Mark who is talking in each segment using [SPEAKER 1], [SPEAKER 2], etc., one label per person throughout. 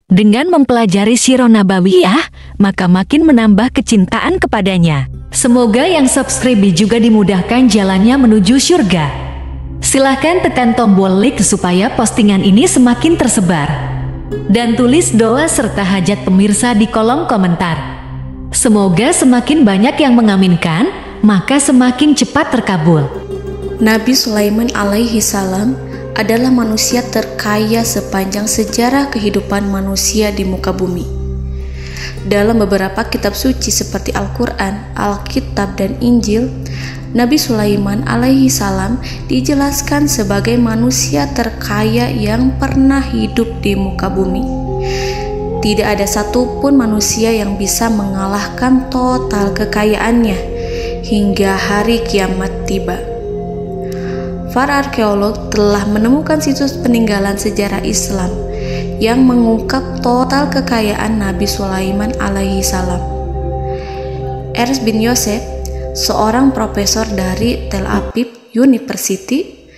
[SPEAKER 1] Dengan mempelajari Sirah Nabawiyah, maka makin menambah kecintaan kepadanya. Semoga yang subscribe juga dimudahkan jalannya menuju surga. Silahkan tekan tombol like supaya postingan ini semakin tersebar. Dan tulis doa serta hajat pemirsa di kolom komentar. Semoga semakin banyak yang mengaminkan, maka semakin cepat terkabul.
[SPEAKER 2] Nabi Sulaiman alaihi salam adalah manusia terkaya sepanjang sejarah kehidupan manusia di muka bumi. Dalam beberapa kitab suci seperti Al-Quran, Alkitab, dan Injil, Nabi Sulaiman alaihi salam dijelaskan sebagai manusia terkaya yang pernah hidup di muka bumi. Tidak ada satupun manusia yang bisa mengalahkan total kekayaannya hingga hari kiamat tiba. Para arkeolog telah menemukan situs peninggalan sejarah Islam yang mengungkap total kekayaan Nabi Sulaiman alaihi salam. Ernst bin Yosef, seorang profesor dari Tel Aviv University,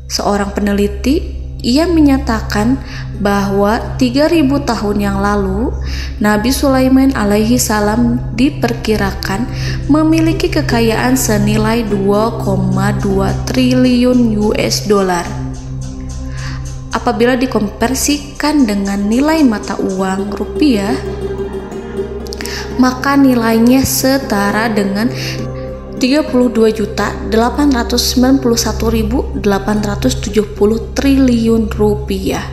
[SPEAKER 2] seorang peneliti, ia menyatakan bahwa 3000 tahun yang lalu Nabi Sulaiman alaihi salam diperkirakan memiliki kekayaan senilai 2,2 triliun US dollar. Apabila dikonversikan dengan nilai mata uang rupiah, maka nilainya setara dengan 32.891.870 triliun rupiah.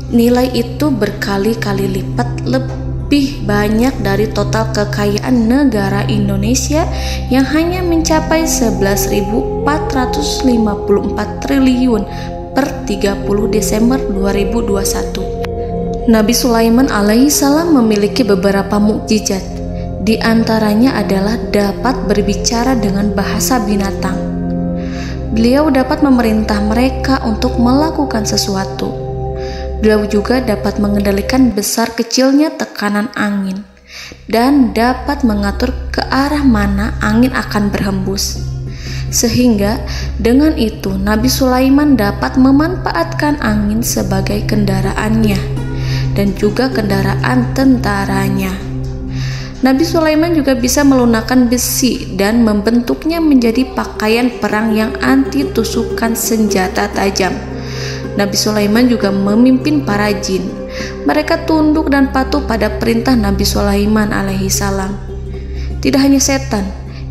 [SPEAKER 2] Nilai itu berkali-kali lipat lebih banyak dari total kekayaan negara Indonesia yang hanya mencapai 11.454 triliun per 30 Desember 2021. Nabi Sulaiman alaihi salam memiliki beberapa mukjizat. Di antaranya adalah dapat berbicara dengan bahasa binatang. Beliau dapat memerintah mereka untuk melakukan sesuatu. Beliau juga dapat mengendalikan besar kecilnya tekanan angin dan dapat mengatur ke arah mana angin akan berhembus. Sehingga dengan itu Nabi Sulaiman dapat memanfaatkan angin sebagai kendaraannya dan juga kendaraan tentaranya. Nabi Sulaiman juga bisa melunakkan besi dan membentuknya menjadi pakaian perang yang anti tusukan senjata tajam. Nabi Sulaiman juga memimpin para jin. Mereka tunduk dan patuh pada perintah Nabi Sulaiman alaihi salam. Tidak hanya setan,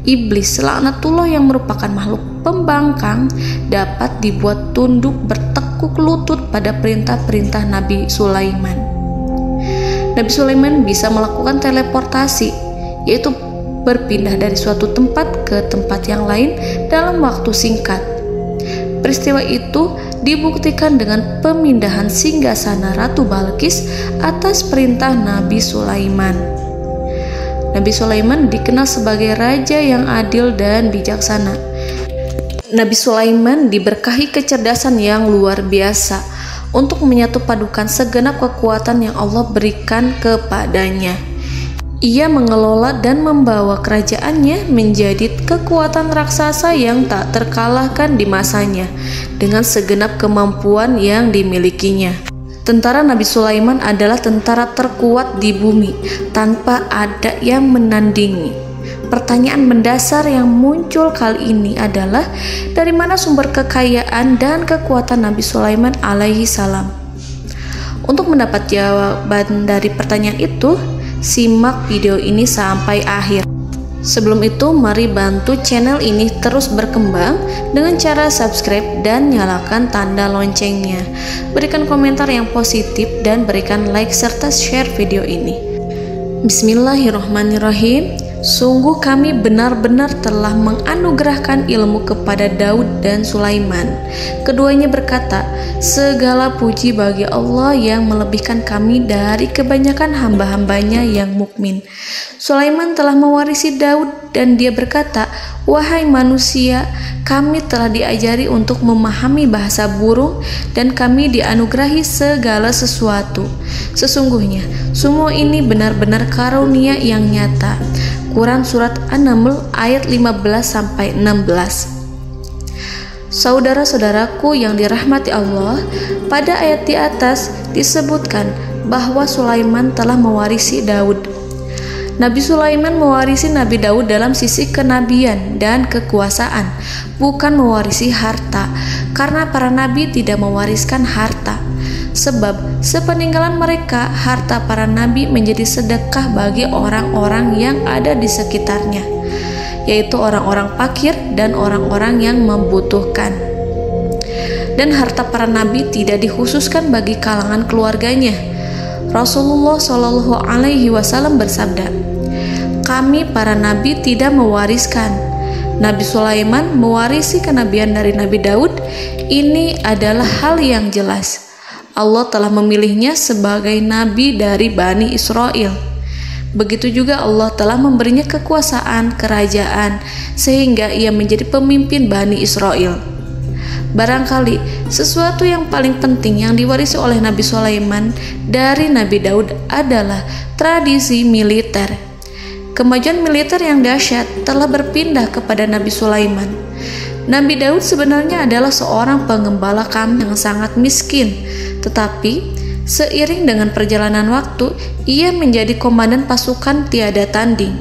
[SPEAKER 2] iblis laknatullah yang merupakan makhluk pembangkang dapat dibuat tunduk bertekuk lutut pada perintah-perintah Nabi Sulaiman. Nabi Sulaiman bisa melakukan teleportasi, yaitu berpindah dari suatu tempat ke tempat yang lain dalam waktu singkat. Peristiwa itu dibuktikan dengan pemindahan singgasana Ratu Balqis atas perintah Nabi Sulaiman. Nabi Sulaiman dikenal sebagai raja yang adil dan bijaksana. Nabi Sulaiman diberkahi kecerdasan yang luar biasa untuk menyatu padukan segenap kekuatan yang Allah berikan kepadanya. Ia mengelola dan membawa kerajaannya menjadi kekuatan raksasa yang tak terkalahkan di masanya dengan segenap kemampuan yang dimilikinya. Tentara Nabi Sulaiman adalah tentara terkuat di bumi tanpa ada yang menandingi. Pertanyaan mendasar yang muncul kali ini adalah dari mana sumber kekayaan dan kekuatan Nabi Sulaiman alaihi salam? Untuk mendapat jawaban dari pertanyaan itu, simak video ini sampai akhir. Sebelum itu, mari bantu channel ini terus berkembang dengan cara subscribe dan nyalakan tanda loncengnya. Berikan komentar yang positif dan berikan like serta share video ini. Bismillahirrahmanirrahim. Sungguh kami benar-benar telah menganugerahkan ilmu kepada Daud dan Sulaiman. Keduanya berkata, segala puji bagi Allah yang melebihkan kami dari kebanyakan hamba-hambanya yang mukmin. Sulaiman telah mewarisi Daud dan dia berkata, wahai manusia, kami telah diajari untuk memahami bahasa burung dan kami dianugerahi segala sesuatu. Sesungguhnya, semua ini benar-benar karunia yang nyata. Quran Surat An-Naml ayat 15-16. Saudara-saudaraku yang dirahmati Allah, pada ayat di atas disebutkan bahwa Sulaiman telah mewarisi Daud. Nabi Sulaiman mewarisi Nabi Daud dalam sisi kenabian dan kekuasaan, bukan mewarisi harta, karena para nabi tidak mewariskan harta. Sebab sepeninggalan mereka, harta para nabi menjadi sedekah bagi orang-orang yang ada di sekitarnya, yaitu orang-orang fakir dan orang-orang yang membutuhkan. Dan harta para nabi tidak dikhususkan bagi kalangan keluarganya. Rasulullah Shallallahu Alaihi Wasallam bersabda, "Kami para nabi tidak mewariskan." Nabi Sulaiman mewarisi kenabian dari Nabi Daud. Ini adalah hal yang jelas. Allah telah memilihnya sebagai nabi dari Bani Israel. Begitu juga Allah telah memberinya kekuasaan kerajaan sehingga ia menjadi pemimpin Bani Israel. Barangkali sesuatu yang paling penting yang diwarisi oleh Nabi Sulaiman dari Nabi Daud adalah tradisi militer. Kemajuan militer yang dahsyat telah berpindah kepada Nabi Sulaiman. Nabi Daud sebenarnya adalah seorang pengembala kambing yang sangat miskin, tetapi seiring dengan perjalanan waktu, ia menjadi komandan pasukan tiada tanding.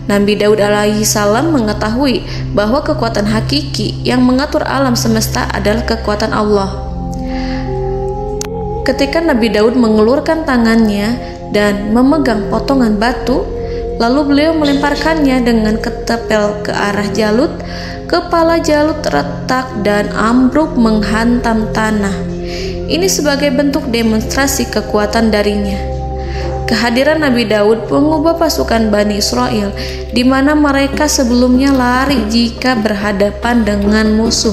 [SPEAKER 2] Nabi Daud alaihi salam mengetahui bahwa kekuatan hakiki yang mengatur alam semesta adalah kekuatan Allah. Ketika Nabi Daud mengulurkan tangannya dan memegang potongan batu, lalu beliau melemparkannya dengan ketepel ke arah Jalut, kepala Jalut retak dan ambruk menghantam tanah. Ini sebagai bentuk demonstrasi kekuatan darinya. Kehadiran Nabi Daud mengubah pasukan Bani Israel, di mana mereka sebelumnya lari jika berhadapan dengan musuh.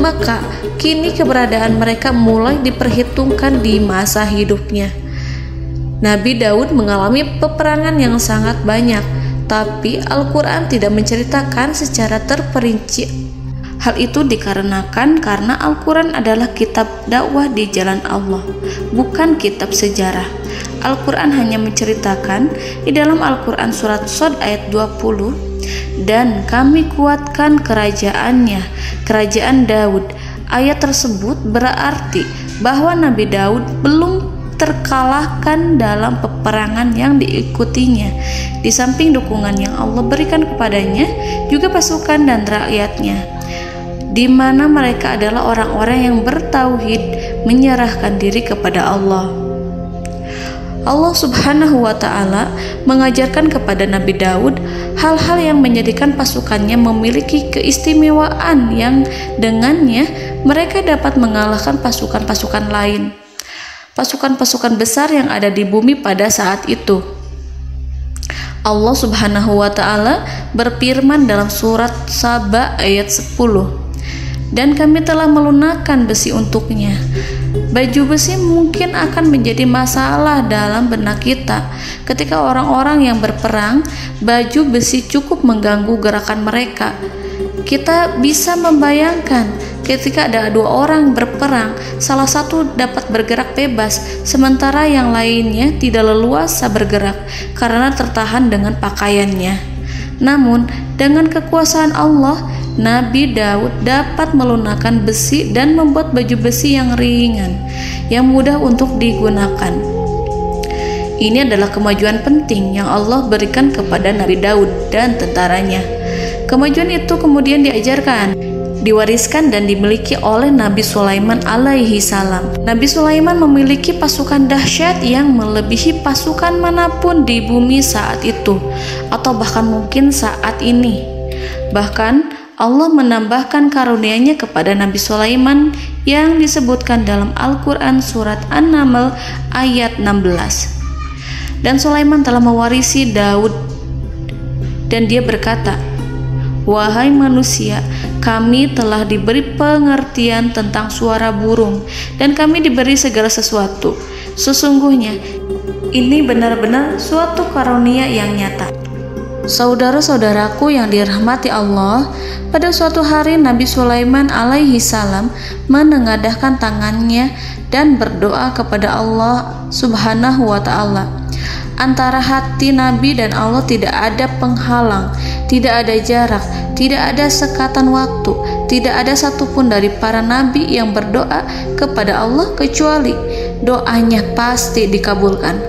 [SPEAKER 2] Maka kini keberadaan mereka mulai diperhitungkan di masa hidupnya. Nabi Daud mengalami peperangan yang sangat banyak, tapi Al-Quran tidak menceritakan secara terperinci. Hal itu dikarenakan karena Al-Quran adalah kitab dakwah di jalan Allah, bukan kitab sejarah. Al-Quran hanya menceritakan di dalam Al-Quran surat Shad ayat 20, "Dan kami kuatkan kerajaannya, kerajaan Daud." Ayat tersebut berarti bahwa Nabi Daud belum terkalahkan dalam peperangan yang diikutinya. Di samping dukungan yang Allah berikan kepadanya, juga pasukan dan rakyatnya, di mana mereka adalah orang-orang yang bertauhid, menyerahkan diri kepada Allah. Allah Subhanahu wa Ta'ala mengajarkan kepada Nabi Daud hal-hal yang menjadikan pasukannya memiliki keistimewaan yang dengannya mereka dapat mengalahkan pasukan-pasukan lain, pasukan-pasukan besar yang ada di bumi pada saat itu. Allah Subhanahu wa Ta'ala berfirman dalam surat Saba ayat 10, "Dan kami telah melunakkan besi untuknya." Baju besi mungkin akan menjadi masalah dalam benak kita. Ketika orang-orang yang berperang, baju besi cukup mengganggu gerakan mereka. Kita bisa membayangkan ketika ada dua orang berperang, salah satu dapat bergerak bebas, sementara yang lainnya tidak leluasa bergerak karena tertahan dengan pakaiannya. Namun, dengan kekuasaan Allah, Nabi Daud dapat melunakkan besi dan membuat baju besi yang ringan, yang mudah untuk digunakan. Ini adalah kemajuan penting yang Allah berikan kepada Nabi Daud dan tentaranya. Kemajuan itu kemudian diajarkan, diwariskan dan dimiliki oleh Nabi Sulaiman alaihi salam. Nabi Sulaiman memiliki pasukan dahsyat yang melebihi pasukan manapun di bumi saat itu, atau bahkan mungkin saat ini. Bahkan Allah menambahkan karunia-Nya kepada Nabi Sulaiman yang disebutkan dalam Al-Quran surat An-Naml ayat 16. "Dan Sulaiman telah mewarisi Daud, dan dia berkata, 'Wahai manusia, kami telah diberi pengertian tentang suara burung, dan kami diberi segala sesuatu. Sesungguhnya ini benar-benar suatu karunia yang nyata.'" Saudara-saudaraku yang dirahmati Allah, pada suatu hari Nabi Sulaiman alaihi salam menengadahkan tangannya dan berdoa kepada Allah Subhanahu wa Ta'ala. Antara hati Nabi dan Allah tidak ada penghalang, tidak ada jarak, tidak ada sekatan waktu, tidak ada satupun dari para nabi yang berdoa kepada Allah kecuali doanya pasti dikabulkan.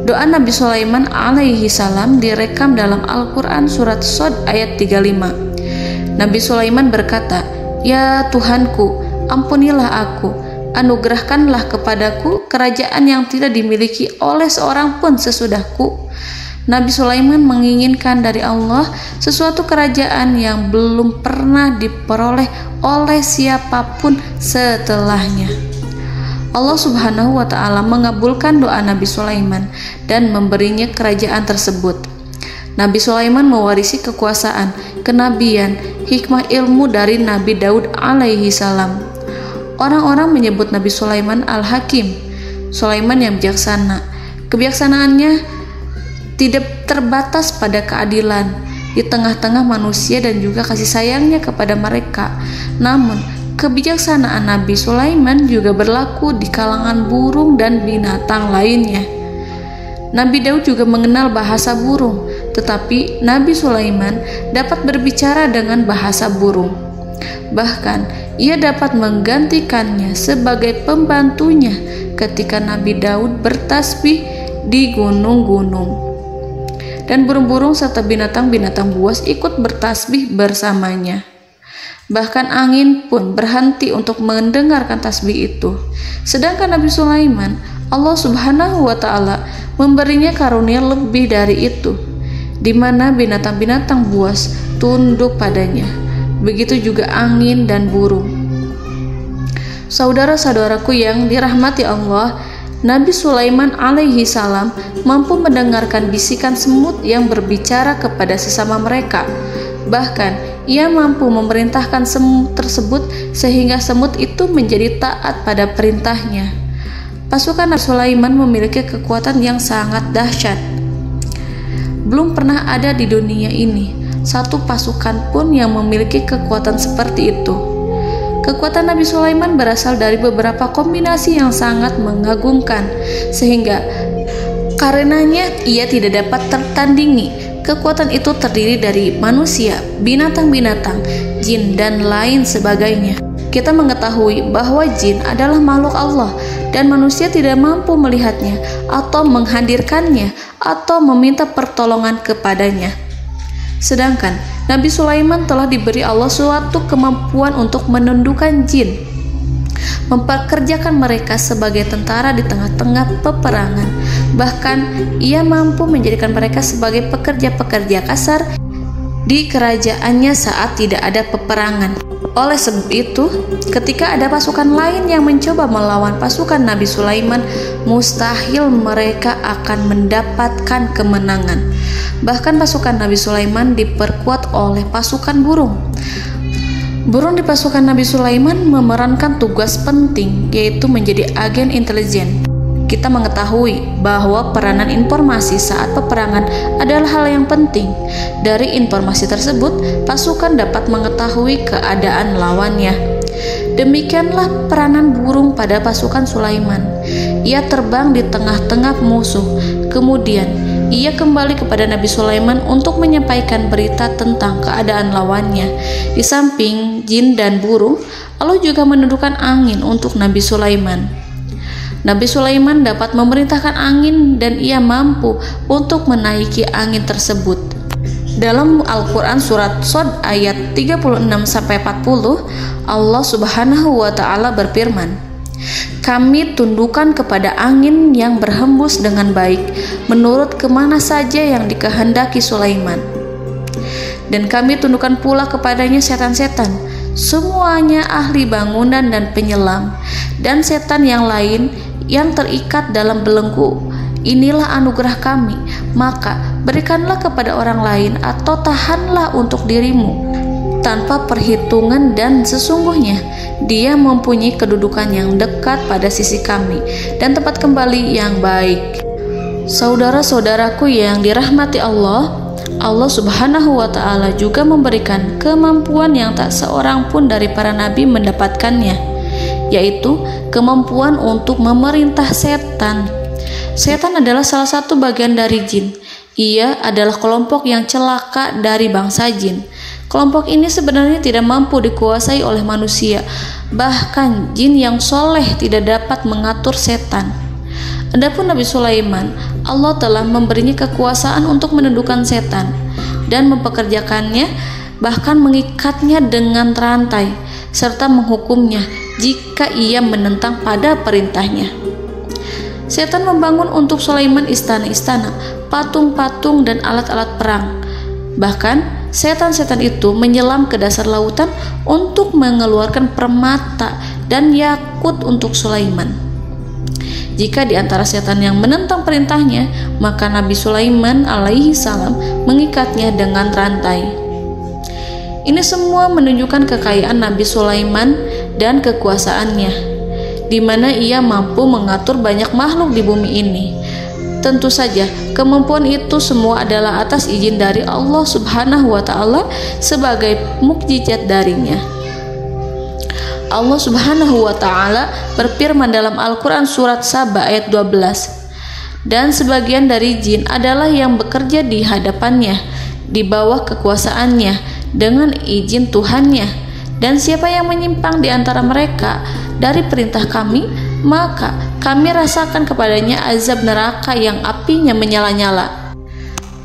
[SPEAKER 2] Doa Nabi Sulaiman alaihi salam direkam dalam Al-Quran surat Shad ayat 35. Nabi Sulaiman berkata, "Ya Tuhanku, ampunilah aku, anugerahkanlah kepadaku kerajaan yang tidak dimiliki oleh seorang pun sesudahku." Nabi Sulaiman menginginkan dari Allah sesuatu kerajaan yang belum pernah diperoleh oleh siapapun setelahnya. Allah Subhanahu wa Ta'ala mengabulkan doa Nabi Sulaiman dan memberinya kerajaan tersebut. Nabi Sulaiman mewarisi kekuasaan, kenabian, hikmah ilmu dari Nabi Daud alaihi salam. Orang-orang menyebut Nabi Sulaiman Al-Hakim, Sulaiman yang bijaksana. Kebijaksanaannya tidak terbatas pada keadilan di tengah-tengah manusia dan juga kasih sayangnya kepada mereka. Namun, kebijaksanaan Nabi Sulaiman juga berlaku di kalangan burung dan binatang lainnya. Nabi Daud juga mengenal bahasa burung, tetapi Nabi Sulaiman dapat berbicara dengan bahasa burung. Bahkan, ia dapat menggantikannya sebagai pembantunya ketika Nabi Daud bertasbih di gunung-gunung. Dan burung-burung serta binatang-binatang buas ikut bertasbih bersamanya. Bahkan angin pun berhenti untuk mendengarkan tasbih itu. Sedangkan Nabi Sulaiman, Allah Subhanahu wa Ta'ala memberinya karunia lebih dari itu, di mana binatang-binatang buas tunduk padanya. Begitu juga angin dan burung. Saudara-saudaraku yang dirahmati Allah, Nabi Sulaiman alaihi salam mampu mendengarkan bisikan semut yang berbicara kepada sesama mereka. Bahkan, ia mampu memerintahkan semut tersebut sehingga semut itu menjadi taat pada perintahnya. Pasukan Nabi Sulaiman memiliki kekuatan yang sangat dahsyat. Belum pernah ada di dunia ini satu pasukan pun yang memiliki kekuatan seperti itu. Kekuatan Nabi Sulaiman berasal dari beberapa kombinasi yang sangat mengagumkan, sehingga karenanya ia tidak dapat tertandingi. Kekuatan itu terdiri dari manusia, binatang-binatang, jin, dan lain sebagainya. Kita mengetahui bahwa jin adalah makhluk Allah dan manusia tidak mampu melihatnya atau menghadirkannya atau meminta pertolongan kepadanya. Sedangkan Nabi Sulaiman telah diberi Allah suatu kemampuan untuk menundukkan jin, mempekerjakan mereka sebagai tentara di tengah-tengah peperangan. Bahkan ia mampu menjadikan mereka sebagai pekerja-pekerja kasar di kerajaannya saat tidak ada peperangan. Oleh sebab itu, ketika ada pasukan lain yang mencoba melawan pasukan Nabi Sulaiman, mustahil mereka akan mendapatkan kemenangan. Bahkan pasukan Nabi Sulaiman diperkuat oleh pasukan burung. Burung di pasukan Nabi Sulaiman memerankan tugas penting, yaitu menjadi agen intelijen. Kita mengetahui bahwa peranan informasi saat peperangan adalah hal yang penting. Dari informasi tersebut, pasukan dapat mengetahui keadaan lawannya. Demikianlah peranan burung pada pasukan Sulaiman. Ia terbang di tengah-tengah musuh. Kemudian, ia kembali kepada Nabi Sulaiman untuk menyampaikan berita tentang keadaan lawannya. Di samping jin dan burung, Allah juga menundukkan angin untuk Nabi Sulaiman. Nabi Sulaiman dapat memerintahkan angin dan ia mampu untuk menaiki angin tersebut. Dalam Al-Quran surat Shad ayat 36-40, Allah Subhanahu wa Ta'ala berfirman, "Kami tundukkan kepada angin yang berhembus dengan baik menurut kemana saja yang dikehendaki Sulaiman. Dan kami tundukkan pula kepadanya setan-setan, semuanya ahli bangunan dan penyelam, dan setan yang lain yang terikat dalam belenggu. Inilah anugerah kami, maka berikanlah kepada orang lain atau tahanlah untuk dirimu tanpa perhitungan, dan sesungguhnya dia mempunyai kedudukan yang dekat pada sisi kami dan tempat kembali yang baik." Saudara-saudaraku yang dirahmati Allah, Allah Subhanahu wa Ta'ala juga memberikan kemampuan yang tak seorang pun dari para nabi mendapatkannya, yaitu kemampuan untuk memerintah setan. Setan adalah salah satu bagian dari jin. Ia adalah kelompok yang celaka dari bangsa jin. Kelompok ini sebenarnya tidak mampu dikuasai oleh manusia, bahkan jin yang soleh tidak dapat mengatur setan. Adapun Nabi Sulaiman, Allah telah memberinya kekuasaan untuk menundukkan setan dan mempekerjakannya, bahkan mengikatnya dengan rantai serta menghukumnya jika ia menentang pada perintahnya. Setan membangun untuk Sulaiman istana-istana, patung-patung dan alat-alat perang. Bahkan setan-setan itu menyelam ke dasar lautan untuk mengeluarkan permata dan yakut untuk Sulaiman. Jika di antara setan yang menentang perintahnya, maka Nabi Sulaiman alaihi salam mengikatnya dengan rantai. Ini semua menunjukkan kekayaan Nabi Sulaiman dan kekuasaannya, di mana ia mampu mengatur banyak makhluk di bumi ini. Tentu saja, kemampuan itu semua adalah atas izin dari Allah Subhanahu wa Ta'ala sebagai mukjizat darinya. Allah Subhanahu wa Ta'ala berfirman dalam Al-Quran surat Saba ayat 12, dan sebagian dari jin adalah yang bekerja di hadapannya, di bawah kekuasaannya, dengan izin Tuhannya. Dan siapa yang menyimpang di antara mereka dari perintah kami, maka kami rasakan kepadanya azab neraka yang apinya menyala-nyala.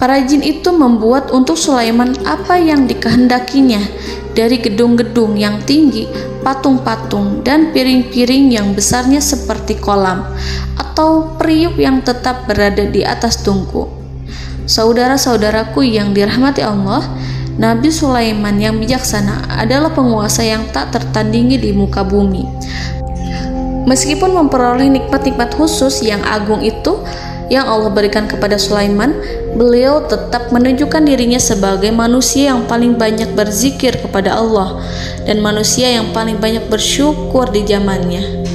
[SPEAKER 2] Para jin itu membuat untuk Sulaiman apa yang dikehendakinya, dari gedung-gedung yang tinggi, patung-patung, dan piring-piring yang besarnya seperti kolam, atau periuk yang tetap berada di atas tungku. Saudara-saudaraku yang dirahmati Allah, Nabi Sulaiman yang bijaksana adalah penguasa yang tak tertandingi di muka bumi. Meskipun memperoleh nikmat-nikmat khusus yang agung itu yang Allah berikan kepada Sulaiman, beliau tetap menunjukkan dirinya sebagai manusia yang paling banyak berzikir kepada Allah dan manusia yang paling banyak bersyukur di zamannya.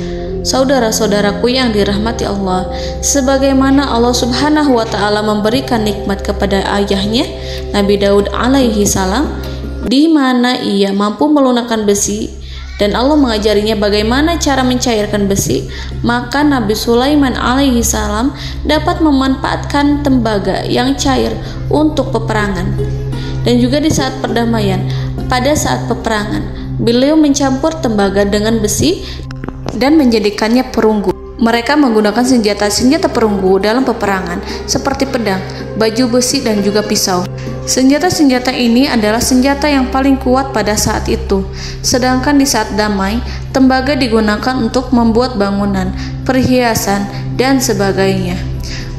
[SPEAKER 2] Saudara-saudaraku yang dirahmati Allah, sebagaimana Allah Subhanahu wa Ta'ala memberikan nikmat kepada ayahnya Nabi Daud alaihi salam, di mana ia mampu melunakkan besi dan Allah mengajarinya bagaimana cara mencairkan besi, maka Nabi Sulaiman alaihi salam dapat memanfaatkan tembaga yang cair untuk peperangan. Dan juga di saat perdamaian, pada saat peperangan, beliau mencampur tembaga dengan besi dan menjadikannya perunggu. Mereka menggunakan senjata-senjata perunggu dalam peperangan seperti pedang, baju besi, dan juga pisau. Senjata-senjata ini adalah senjata yang paling kuat pada saat itu. Sedangkan di saat damai, tembaga digunakan untuk membuat bangunan, perhiasan, dan sebagainya.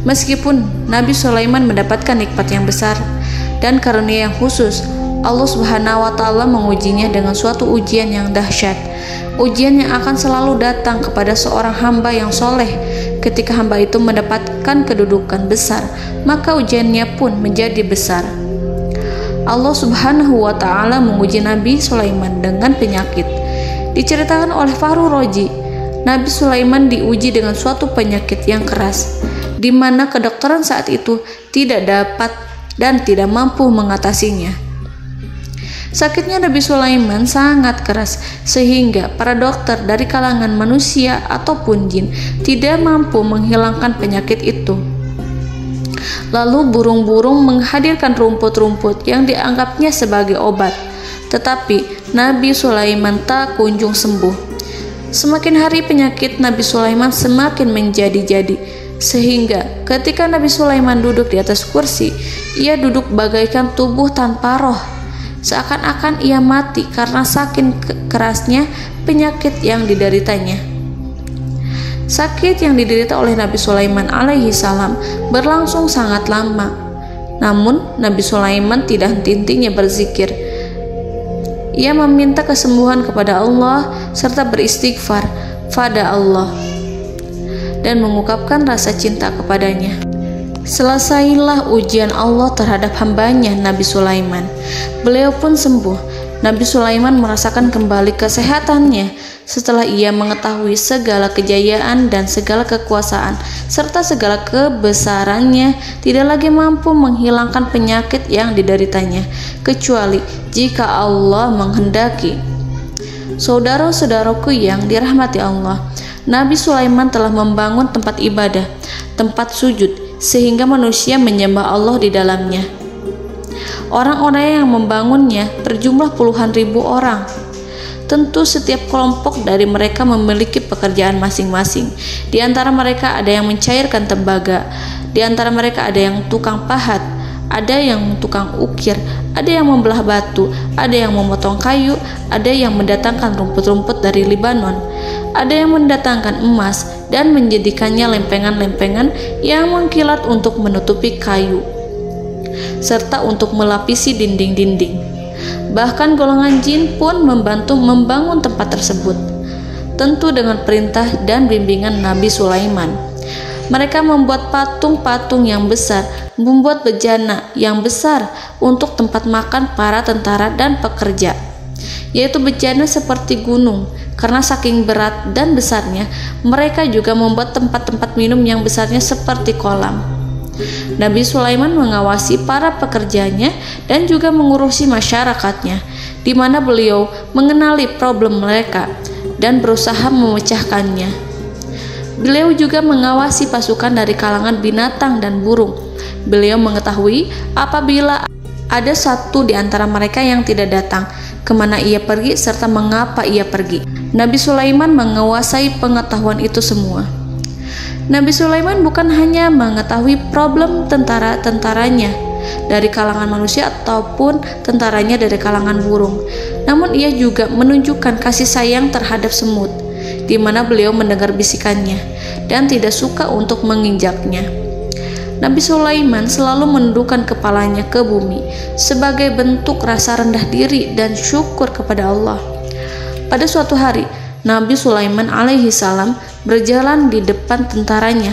[SPEAKER 2] Meskipun Nabi Sulaiman mendapatkan nikmat yang besar dan karunia yang khusus, Allah Subhanahu wa Ta'ala mengujinya dengan suatu ujian yang dahsyat. Ujian yang akan selalu datang kepada seorang hamba yang soleh. Ketika hamba itu mendapatkan kedudukan besar, maka ujiannya pun menjadi besar. Allah Subhanahu wa Ta'ala menguji Nabi Sulaiman dengan penyakit. Diceritakan oleh Fahru Roji, Nabi Sulaiman diuji dengan suatu penyakit yang keras, di mana kedokteran saat itu tidak dapat dan tidak mampu mengatasinya. Sakitnya Nabi Sulaiman sangat keras sehingga para dokter dari kalangan manusia ataupun jin tidak mampu menghilangkan penyakit itu. Lalu burung-burung menghadirkan rumput-rumput yang dianggapnya sebagai obat, tetapi Nabi Sulaiman tak kunjung sembuh. Semakin hari penyakit Nabi Sulaiman semakin menjadi-jadi, sehingga ketika Nabi Sulaiman duduk di atas kursi, ia duduk bagaikan tubuh tanpa roh. Seakan-akan ia mati karena saking kerasnya penyakit yang dideritanya. Sakit yang diderita oleh Nabi Sulaiman alaihi salam berlangsung sangat lama. Namun Nabi Sulaiman tidak henti-hentinya berzikir. Ia meminta kesembuhan kepada Allah serta beristighfar pada Allah dan mengungkapkan rasa cinta kepadanya. Selesailah ujian Allah terhadap hambanya Nabi Sulaiman. Beliau pun sembuh. Nabi Sulaiman merasakan kembali kesehatannya setelah ia mengetahui segala kejayaan dan segala kekuasaan serta segala kebesarannya tidak lagi mampu menghilangkan penyakit yang dideritanya kecuali jika Allah menghendaki. Saudara-saudaraku yang dirahmati Allah, Nabi Sulaiman telah membangun tempat ibadah, tempat sujud, sehingga manusia menyembah Allah di dalamnya. Orang-orang yang membangunnya berjumlah puluhan ribu orang. Tentu setiap kelompok dari mereka memiliki pekerjaan masing-masing. Di antara mereka ada yang mencairkan tembaga, di antara mereka ada yang tukang pahat, ada yang tukang ukir, ada yang membelah batu, ada yang memotong kayu, ada yang mendatangkan rumput-rumput dari Libanon, ada yang mendatangkan emas dan menjadikannya lempengan-lempengan yang mengkilat untuk menutupi kayu, serta untuk melapisi dinding-dinding. Bahkan golongan jin pun membantu membangun tempat tersebut, tentu dengan perintah dan bimbingan Nabi Sulaiman. Mereka membuat patung-patung yang besar, membuat bejana yang besar untuk tempat makan para tentara dan pekerja, yaitu bejana seperti gunung. Karena saking berat dan besarnya, mereka juga membuat tempat-tempat minum yang besarnya seperti kolam. Nabi Sulaiman mengawasi para pekerjanya dan juga mengurusi masyarakatnya, di mana beliau mengenali problem mereka dan berusaha memecahkannya. Beliau juga mengawasi pasukan dari kalangan binatang dan burung. Beliau mengetahui apabila ada satu di antara mereka yang tidak datang, kemana ia pergi, serta mengapa ia pergi. Nabi Sulaiman menguasai pengetahuan itu semua. Nabi Sulaiman bukan hanya mengetahui problem tentara-tentaranya dari kalangan manusia ataupun tentaranya dari kalangan burung, namun ia juga menunjukkan kasih sayang terhadap semut, di mana beliau mendengar bisikannya dan tidak suka untuk menginjaknya. Nabi Sulaiman selalu menundukkan kepalanya ke bumi sebagai bentuk rasa rendah diri dan syukur kepada Allah. Pada suatu hari, Nabi Sulaiman alaihi salam berjalan di depan tentaranya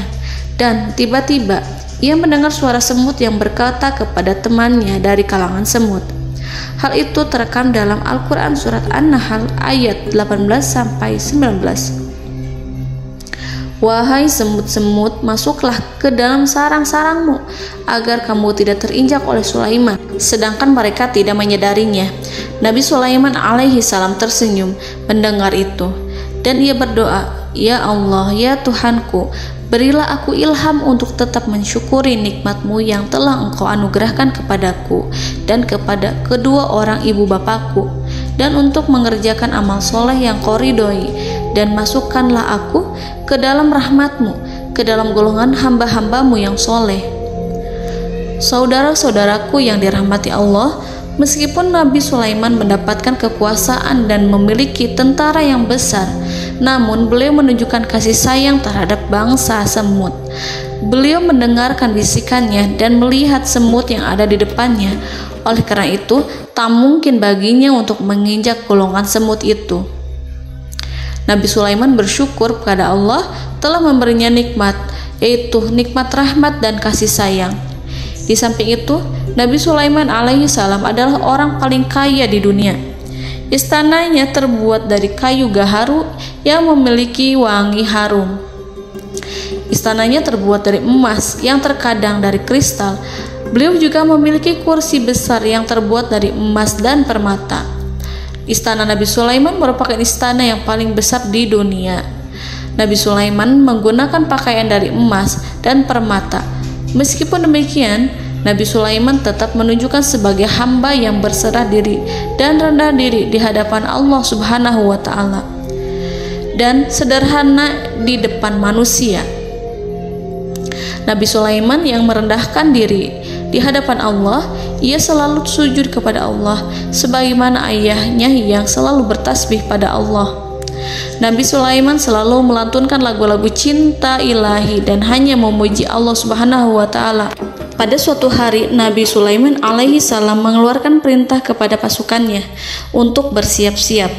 [SPEAKER 2] dan tiba-tiba ia mendengar suara semut yang berkata kepada temannya dari kalangan semut. Hal itu terekam dalam Al-Quran surat An-Nahl ayat 18-19. Wahai semut-semut, masuklah ke dalam sarang-sarangmu agar kamu tidak terinjak oleh Sulaiman. Sedangkan mereka tidak menyadarinya. Nabi Sulaiman alaihi salam tersenyum mendengar itu dan ia berdoa, Ya Allah, ya Tuhanku, berilah aku ilham untuk tetap mensyukuri nikmat-Mu yang telah Engkau anugerahkan kepadaku dan kepada kedua orang ibu bapakku, dan untuk mengerjakan amal soleh yang Kau ridhoi, dan masukkanlah aku ke dalam rahmat-Mu, ke dalam golongan hamba-hamba-Mu yang soleh. Saudara-saudaraku yang dirahmati Allah, meskipun Nabi Sulaiman mendapatkan kekuasaan dan memiliki tentara yang besar, namun beliau menunjukkan kasih sayang terhadap bangsa semut. Beliau mendengarkan bisikannya dan melihat semut yang ada di depannya. Oleh karena itu, tak mungkin baginya untuk menginjak golongan semut itu. Nabi Sulaiman bersyukur kepada Allah telah memberinya nikmat, yaitu nikmat rahmat dan kasih sayang. Di samping itu, Nabi Sulaiman alaihi salam adalah orang paling kaya di dunia. Istananya terbuat dari kayu gaharu yang memiliki wangi harum. Istananya terbuat dari emas yang terkadang dari kristal. Beliau juga memiliki kursi besar yang terbuat dari emas dan permata. Istana Nabi Sulaiman merupakan istana yang paling besar di dunia. Nabi Sulaiman menggunakan pakaian dari emas dan permata. Meskipun demikian, Nabi Sulaiman tetap menunjukkan sebagai hamba yang berserah diri dan rendah diri di hadapan Allah Subhanahu wa Ta'ala, dan sederhana di depan manusia. Nabi Sulaiman yang merendahkan diri di hadapan Allah, ia selalu sujud kepada Allah sebagaimana ayahnya yang selalu bertasbih pada Allah. Nabi Sulaiman selalu melantunkan lagu-lagu cinta ilahi dan hanya memuji Allah Subhanahu wa Ta'ala. Pada suatu hari, Nabi Sulaiman alaihi salam mengeluarkan perintah kepada pasukannya untuk bersiap-siap.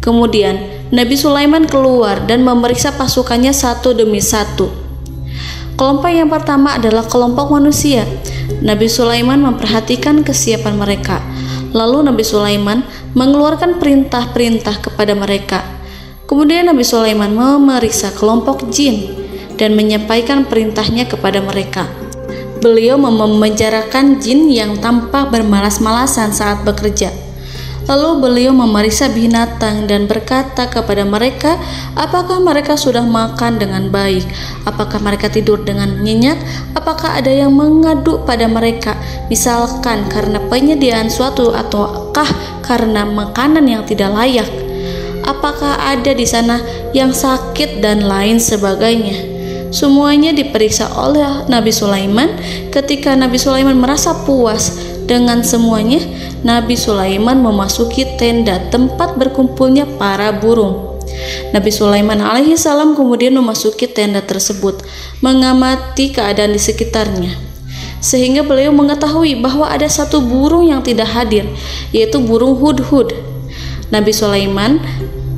[SPEAKER 2] Kemudian Nabi Sulaiman keluar dan memeriksa pasukannya satu demi satu. Kelompok yang pertama adalah kelompok manusia. Nabi Sulaiman memperhatikan kesiapan mereka. Lalu Nabi Sulaiman mengeluarkan perintah-perintah kepada mereka. Kemudian Nabi Sulaiman memeriksa kelompok jin dan menyampaikan perintahnya kepada mereka. Beliau memenjarakan jin yang tampak bermalas-malasan saat bekerja. Lalu beliau memeriksa binatang dan berkata kepada mereka, apakah mereka sudah makan dengan baik? Apakah mereka tidur dengan nyenyak? Apakah ada yang mengadu pada mereka, misalkan karena penyediaan suatu ataukah karena makanan yang tidak layak? Apakah ada di sana yang sakit dan lain sebagainya? Semuanya diperiksa oleh Nabi Sulaiman. Ketika Nabi Sulaiman merasa puas dengan semuanya, Nabi Sulaiman memasuki tenda tempat berkumpulnya para burung. Nabi Sulaiman alaihissalam kemudian memasuki tenda tersebut, mengamati keadaan di sekitarnya, sehingga beliau mengetahui bahwa ada satu burung yang tidak hadir, yaitu burung hudhud. Nabi Sulaiman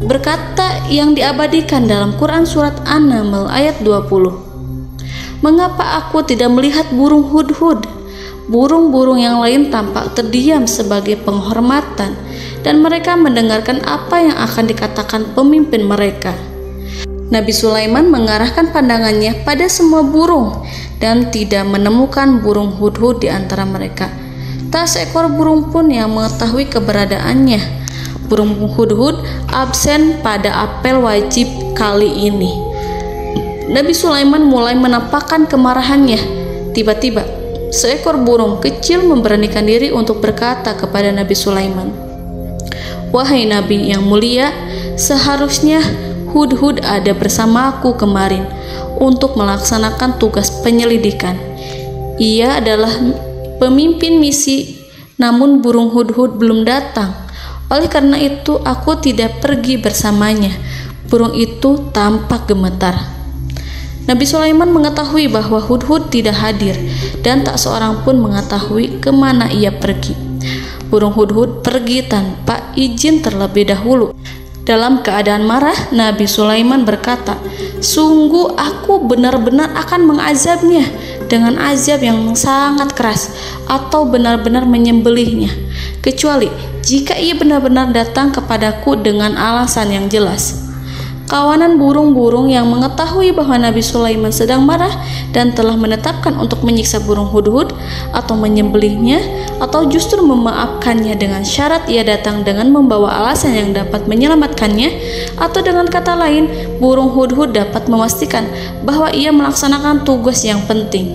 [SPEAKER 2] berkata yang diabadikan dalam Quran surat An-Naml ayat 20. Mengapa aku tidak melihat burung hudhud? Burung-burung yang lain tampak terdiam sebagai penghormatan, dan mereka mendengarkan apa yang akan dikatakan pemimpin mereka. Nabi Sulaiman mengarahkan pandangannya pada semua burung dan tidak menemukan burung hudhud di antara mereka. Tak seekor burung pun yang mengetahui keberadaannya. Burung hudhud absen pada apel wajib kali ini. Nabi Sulaiman mulai menampakkan kemarahannya. Tiba-tiba seekor burung kecil memberanikan diri untuk berkata kepada Nabi Sulaiman, "Wahai Nabi yang mulia, seharusnya hudhud ada bersamaku kemarin untuk melaksanakan tugas penyelidikan. Ia adalah pemimpin misi, namun burung hudhud belum datang. Oleh karena itu aku tidak pergi bersamanya." Burung itu tampak gemetar. Nabi Sulaiman mengetahui bahwa hudhud tidak hadir dan tak seorang pun mengetahui kemana ia pergi. Burung hudhud pergi tanpa izin terlebih dahulu. Dalam keadaan marah, Nabi Sulaiman berkata, "Sungguh aku benar-benar akan mengazabnya dengan azab yang sangat keras atau benar-benar menyembelihnya, kecuali jika ia benar-benar datang kepadaku dengan alasan yang jelas." Kawanan burung-burung yang mengetahui bahwa Nabi Sulaiman sedang marah dan telah menetapkan untuk menyiksa burung hudhud atau menyembelihnya atau justru memaafkannya dengan syarat ia datang dengan membawa alasan yang dapat menyelamatkannya, atau dengan kata lain, burung hudhud dapat memastikan bahwa ia melaksanakan tugas yang penting.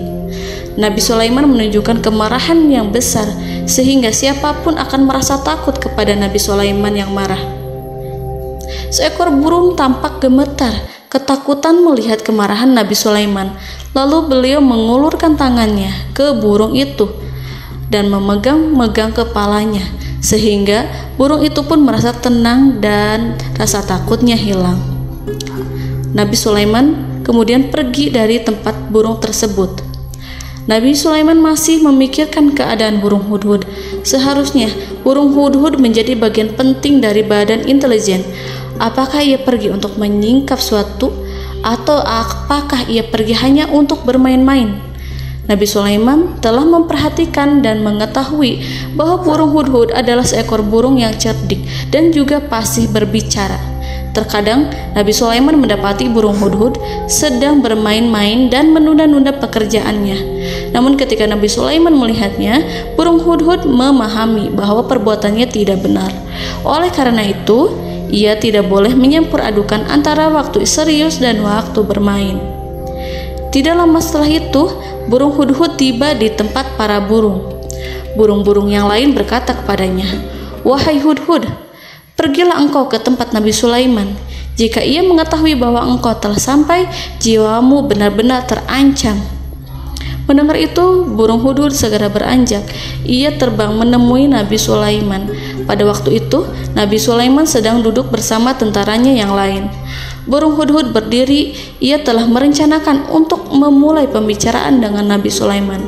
[SPEAKER 2] Nabi Sulaiman menunjukkan kemarahan yang besar sehingga siapapun akan merasa takut kepada Nabi Sulaiman yang marah. Seekor burung tampak gemetar, ketakutan melihat kemarahan Nabi Sulaiman. Lalu beliau mengulurkan tangannya ke burung itu dan memegang-megang kepalanya, sehingga burung itu pun merasa tenang dan rasa takutnya hilang. Nabi Sulaiman kemudian pergi dari tempat burung tersebut. Nabi Sulaiman masih memikirkan keadaan burung hudhud. Seharusnya burung hudhud menjadi bagian penting dari badan intelijen. Apakah ia pergi untuk menyingkap suatu, atau apakah ia pergi hanya untuk bermain-main? Nabi Sulaiman telah memperhatikan dan mengetahui bahwa burung hudhud adalah seekor burung yang cerdik dan juga fasih berbicara. Terkadang Nabi Sulaiman mendapati burung hudhud sedang bermain-main dan menunda-nunda pekerjaannya. Namun ketika Nabi Sulaiman melihatnya, burung hudhud memahami bahwa perbuatannya tidak benar. Oleh karena itu, ia tidak boleh menyampur adukan antara waktu serius dan waktu bermain. Tidak lama setelah itu, burung hudhud tiba di tempat para burung. Burung-burung yang lain berkata kepadanya, "Wahai hudhud, pergilah engkau ke tempat Nabi Sulaiman. Jika ia mengetahui bahwa engkau telah sampai, jiwamu benar-benar terancam." Mendengar itu, burung hudhud segera beranjak. Ia terbang menemui Nabi Sulaiman. Pada waktu itu, Nabi Sulaiman sedang duduk bersama tentaranya yang lain. Burung hudhud berdiri. Ia telah merencanakan untuk memulai pembicaraan dengan Nabi Sulaiman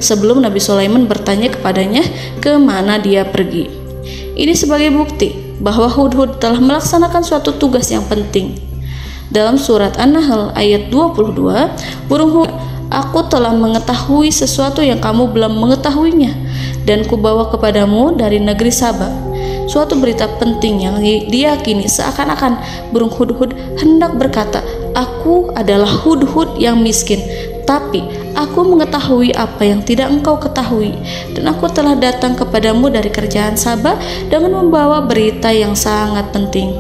[SPEAKER 2] sebelum Nabi Sulaiman bertanya kepadanya kemana dia pergi. Ini sebagai bukti bahwa hudhud telah melaksanakan suatu tugas yang penting. Dalam surat An-Nahl ayat 22, burung hudhud, "Aku telah mengetahui sesuatu yang kamu belum mengetahuinya, dan kubawa kepadamu dari negeri Saba suatu berita penting yang diyakini." Seakan-akan burung hudhud hendak berkata, "Aku adalah hudhud yang miskin, tapi Aku mengetahui apa yang tidak engkau ketahui, dan aku telah datang kepadamu dari kerajaan Saba dengan membawa berita yang sangat penting.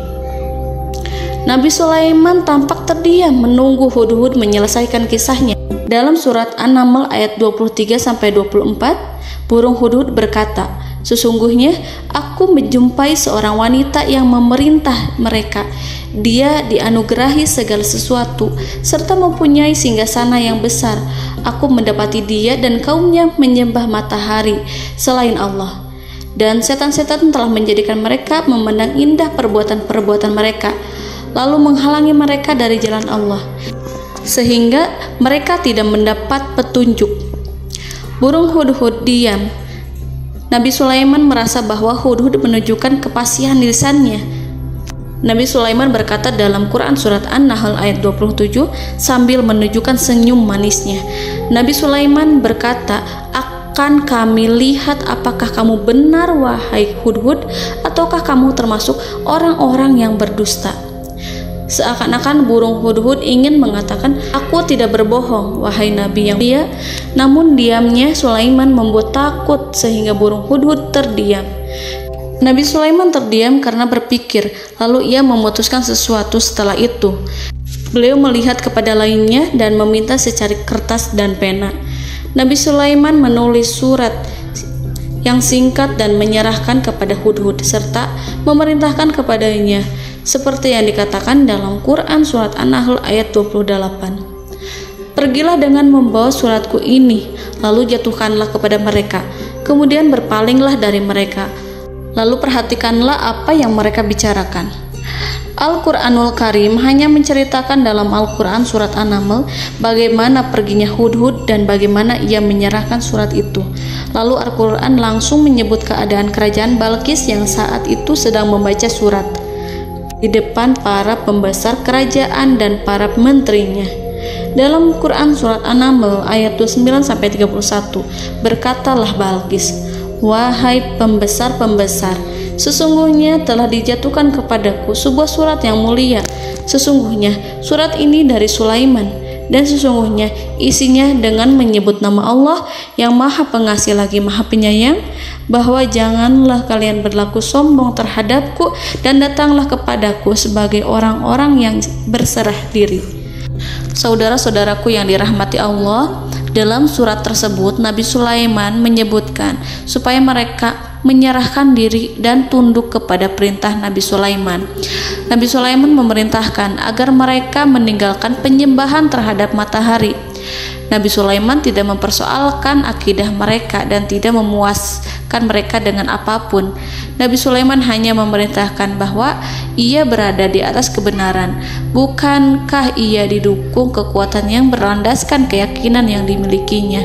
[SPEAKER 2] Nabi Sulaiman tampak terdiam menunggu Hudhud menyelesaikan kisahnya. Dalam surat An-Naml ayat 23-24, burung Hudhud berkata, "Sesungguhnya aku menjumpai seorang wanita yang memerintah mereka. Dia dianugerahi segala sesuatu serta mempunyai singgasana yang besar. Aku mendapati dia dan kaumnya menyembah matahari selain Allah. Dan setan-setan telah menjadikan mereka memandang indah perbuatan-perbuatan mereka, lalu menghalangi mereka dari jalan Allah, sehingga mereka tidak mendapat petunjuk." Burung Hudhud diam. Nabi Sulaiman merasa bahwa Hudhud menunjukkan kepasihan lisannya. Nabi Sulaiman berkata dalam Quran surat An-Nahl ayat 27 sambil menunjukkan senyum manisnya. Nabi Sulaiman berkata, "Akan kami lihat apakah kamu benar wahai Hudhud, ataukah kamu termasuk orang-orang yang berdusta." Seakan-akan burung Hudhud ingin mengatakan, "Aku tidak berbohong, wahai Nabi yang mulia." Namun diamnya Sulaiman membuat takut sehingga burung Hudhud terdiam. Nabi Sulaiman terdiam karena berpikir, lalu ia memutuskan sesuatu setelah itu. Beliau melihat kepada lainnya dan meminta secari kertas dan pena. Nabi Sulaiman menulis surat yang singkat dan menyerahkan kepada Hudhud serta memerintahkan kepadanya seperti yang dikatakan dalam Quran surat An-Nahl ayat 28. "Pergilah dengan membawa suratku ini, lalu jatuhkanlah kepada mereka, kemudian berpalinglah dari mereka. Lalu perhatikanlah apa yang mereka bicarakan." Al-Quranul Karim hanya menceritakan dalam Al-Quran surat An-Naml bagaimana perginya Hudhud dan bagaimana ia menyerahkan surat itu. Lalu Al-Quran langsung menyebut keadaan kerajaan Balqis yang saat itu sedang membaca surat di depan para pembesar kerajaan dan para menterinya. Dalam Quran surat An-Naml ayat 29-31, berkatalah Balqis, "Wahai pembesar-pembesar, sesungguhnya telah dijatuhkan kepadaku sebuah surat yang mulia. Sesungguhnya surat ini dari Sulaiman, dan sesungguhnya isinya dengan menyebut nama Allah yang Maha Pengasih lagi Maha Penyayang, bahwa janganlah kalian berlaku sombong terhadapku dan datanglah kepadaku sebagai orang-orang yang berserah diri." Saudara-saudaraku yang dirahmati Allah, dalam surat tersebut Nabi Sulaiman menyebutkan supaya mereka menyerahkan diri dan tunduk kepada perintah Nabi Sulaiman. Nabi Sulaiman memerintahkan agar mereka meninggalkan penyembahan terhadap matahari. Nabi Sulaiman tidak mempersoalkan akidah mereka dan tidak memuaskan mereka dengan apapun. Nabi Sulaiman hanya memerintahkan bahwa ia berada di atas kebenaran. Bukankah ia didukung kekuatan yang berlandaskan keyakinan yang dimilikinya?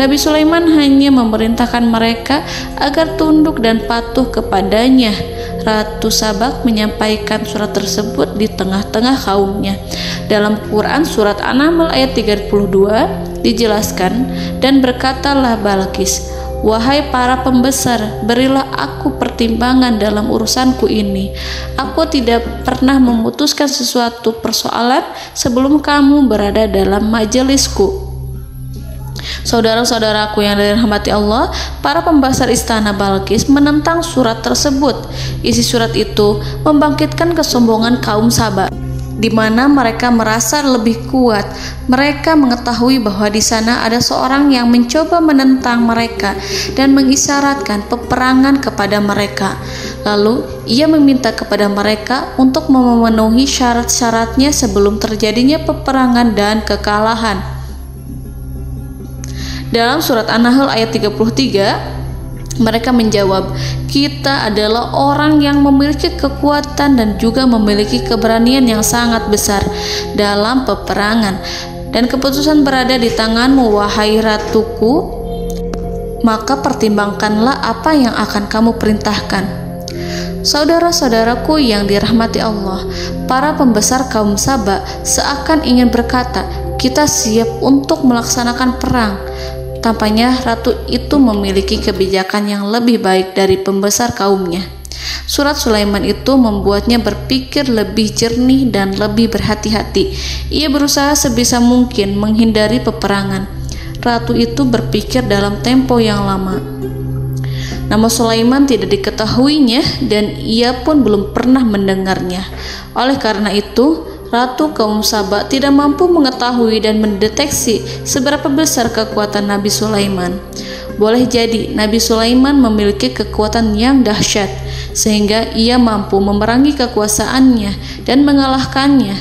[SPEAKER 2] Nabi Sulaiman hanya memerintahkan mereka agar tunduk dan patuh kepadanya. Ratu Sabak menyampaikan surat tersebut di tengah-tengah kaumnya. Dalam Quran surat An-Naml ayat 32 dijelaskan, "Dan berkatalah Balqis, wahai para pembesar, berilah aku pertimbangan dalam urusanku ini. Aku tidak pernah memutuskan sesuatu persoalan sebelum kamu berada dalam majelisku." Saudara-saudaraku yang dirahmati Allah, para pembesar istana Balqis menentang surat tersebut. Isi surat itu membangkitkan kesombongan kaum Saba, di mana mereka merasa lebih kuat. Mereka mengetahui bahwa di sana ada seorang yang mencoba menentang mereka dan mengisyaratkan peperangan kepada mereka. Lalu ia meminta kepada mereka untuk memenuhi syarat-syaratnya sebelum terjadinya peperangan dan kekalahan. Dalam surat An-Nahl ayat 33, mereka menjawab, "Kita adalah orang yang memiliki kekuatan dan juga memiliki keberanian yang sangat besar dalam peperangan, dan keputusan berada di tanganmu, wahai ratuku. Maka pertimbangkanlah apa yang akan kamu perintahkan." Saudara-saudaraku yang dirahmati Allah, para pembesar kaum Saba seakan ingin berkata, "Kita siap untuk melaksanakan perang." Tampaknya ratu itu memiliki kebijakan yang lebih baik dari pembesar kaumnya. Surat Sulaiman itu membuatnya berpikir lebih jernih dan lebih berhati-hati. Ia berusaha sebisa mungkin menghindari peperangan. ratu itu berpikir dalam tempo yang lama. Nama Sulaiman tidak diketahuinya dan ia pun belum pernah mendengarnya. Oleh karena itu, Ratu kaum Saba tidak mampu mengetahui dan mendeteksi seberapa besar kekuatan Nabi Sulaiman. Boleh jadi Nabi Sulaiman memiliki kekuatan yang dahsyat, sehingga ia mampu memerangi kekuasaannya dan mengalahkannya.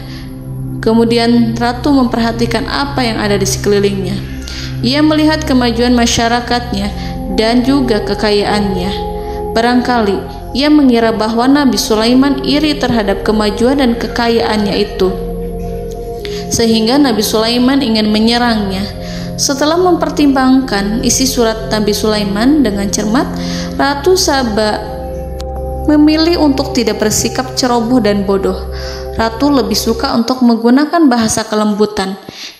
[SPEAKER 2] Kemudian Ratu memperhatikan apa yang ada di sekelilingnya. Ia melihat kemajuan masyarakatnya dan juga kekayaannya. Barangkali ia mengira bahwa Nabi Sulaiman iri terhadap kemajuan dan kekayaannya itu, sehingga Nabi Sulaiman ingin menyerangnya. Setelah mempertimbangkan isi surat Nabi Sulaiman dengan cermat, Ratu Saba memilih untuk tidak bersikap ceroboh dan bodoh. Ratu lebih suka untuk menggunakan bahasa kelembutan.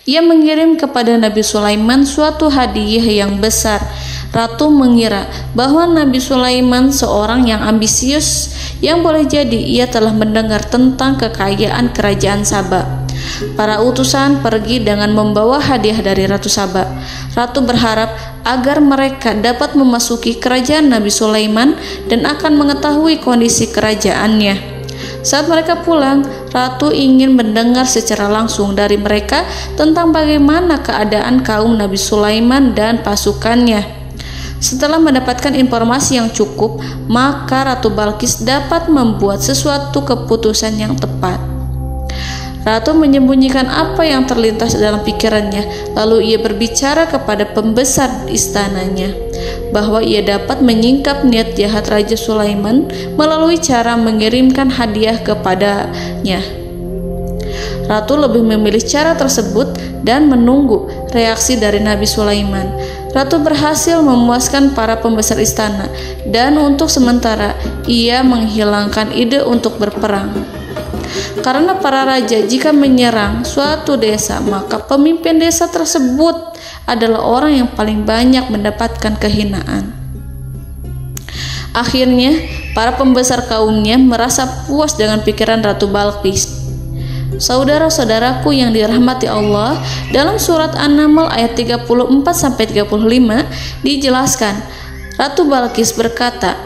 [SPEAKER 2] Ia mengirim kepada Nabi Sulaiman suatu hadiah yang besar. Ratu mengira bahwa Nabi Sulaiman seorang yang ambisius, yang boleh jadi ia telah mendengar tentang kekayaan kerajaan Saba. Para utusan pergi dengan membawa hadiah dari Ratu Saba. Ratu berharap agar mereka dapat memasuki kerajaan Nabi Sulaiman dan akan mengetahui kondisi kerajaannya. Saat mereka pulang, Ratu ingin mendengar secara langsung dari mereka tentang bagaimana keadaan kaum Nabi Sulaiman dan pasukannya. Setelah mendapatkan informasi yang cukup, maka Ratu Balqis dapat membuat sesuatu keputusan yang tepat. Ratu menyembunyikan apa yang terlintas dalam pikirannya, lalu ia berbicara kepada pembesar istananya bahwa ia dapat menyingkap niat jahat Raja Sulaiman melalui cara mengirimkan hadiah kepadanya. Ratu lebih memilih cara tersebut dan menunggu reaksi dari Nabi Sulaiman. Ratu berhasil memuaskan para pembesar istana, dan untuk sementara ia menghilangkan ide untuk berperang. Karena para raja jika menyerang suatu desa, maka pemimpin desa tersebut adalah orang yang paling banyak mendapatkan kehinaan. Akhirnya, para pembesar kaumnya merasa puas dengan pikiran Ratu Balqis. Saudara-saudaraku yang dirahmati Allah, dalam surat An-Naml ayat 34-35 dijelaskan, Ratu Balqis berkata,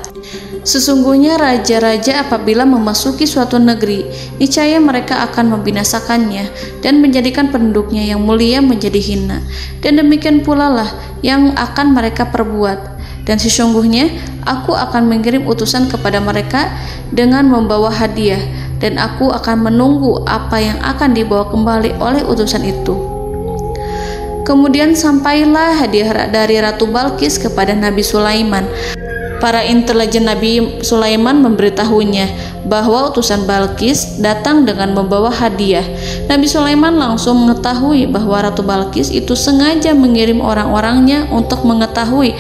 [SPEAKER 2] "Sesungguhnya raja-raja apabila memasuki suatu negeri, niscaya mereka akan membinasakannya dan menjadikan penduduknya yang mulia menjadi hina. Dan demikian pula lah yang akan mereka perbuat. Dan sesungguhnya aku akan mengirim utusan kepada mereka dengan membawa hadiah, dan aku akan menunggu apa yang akan dibawa kembali oleh utusan itu." Kemudian sampailah hadiah dari Ratu Balqis kepada Nabi Sulaiman. Para intelijen Nabi Sulaiman memberitahunya bahwa utusan Balqis datang dengan membawa hadiah. Nabi Sulaiman langsung mengetahui bahwa Ratu Balqis itu sengaja mengirim orang-orangnya untuk mengetahui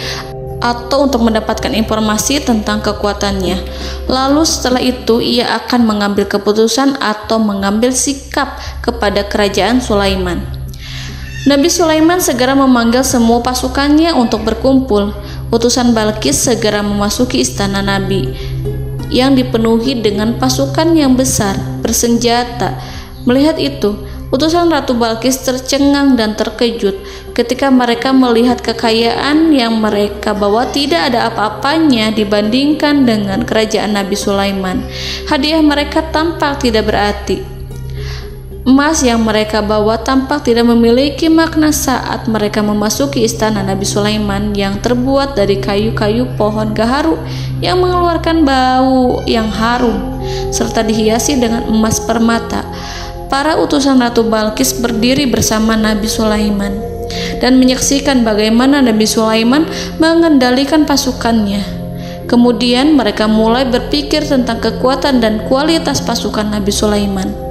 [SPEAKER 2] atau untuk mendapatkan informasi tentang kekuatannya. Lalu setelah itu ia akan mengambil keputusan atau mengambil sikap kepada kerajaan Sulaiman. Nabi Sulaiman segera memanggil semua pasukannya untuk berkumpul. Utusan Balqis segera memasuki istana Nabi yang dipenuhi dengan pasukan yang besar bersenjata. Melihat itu, utusan Ratu Balqis tercengang dan terkejut ketika mereka melihat kekayaan yang mereka bawa tidak ada apa-apanya dibandingkan dengan kerajaan Nabi Sulaiman. Hadiah mereka tampak tidak berarti. Emas yang mereka bawa tampak tidak memiliki makna saat mereka memasuki istana Nabi Sulaiman yang terbuat dari kayu-kayu pohon gaharu yang mengeluarkan bau yang harum serta dihiasi dengan emas permata. Para utusan Ratu Balqis berdiri bersama Nabi Sulaiman dan menyaksikan bagaimana Nabi Sulaiman mengendalikan pasukannya. Kemudian mereka mulai berpikir tentang kekuatan dan kualitas pasukan Nabi Sulaiman.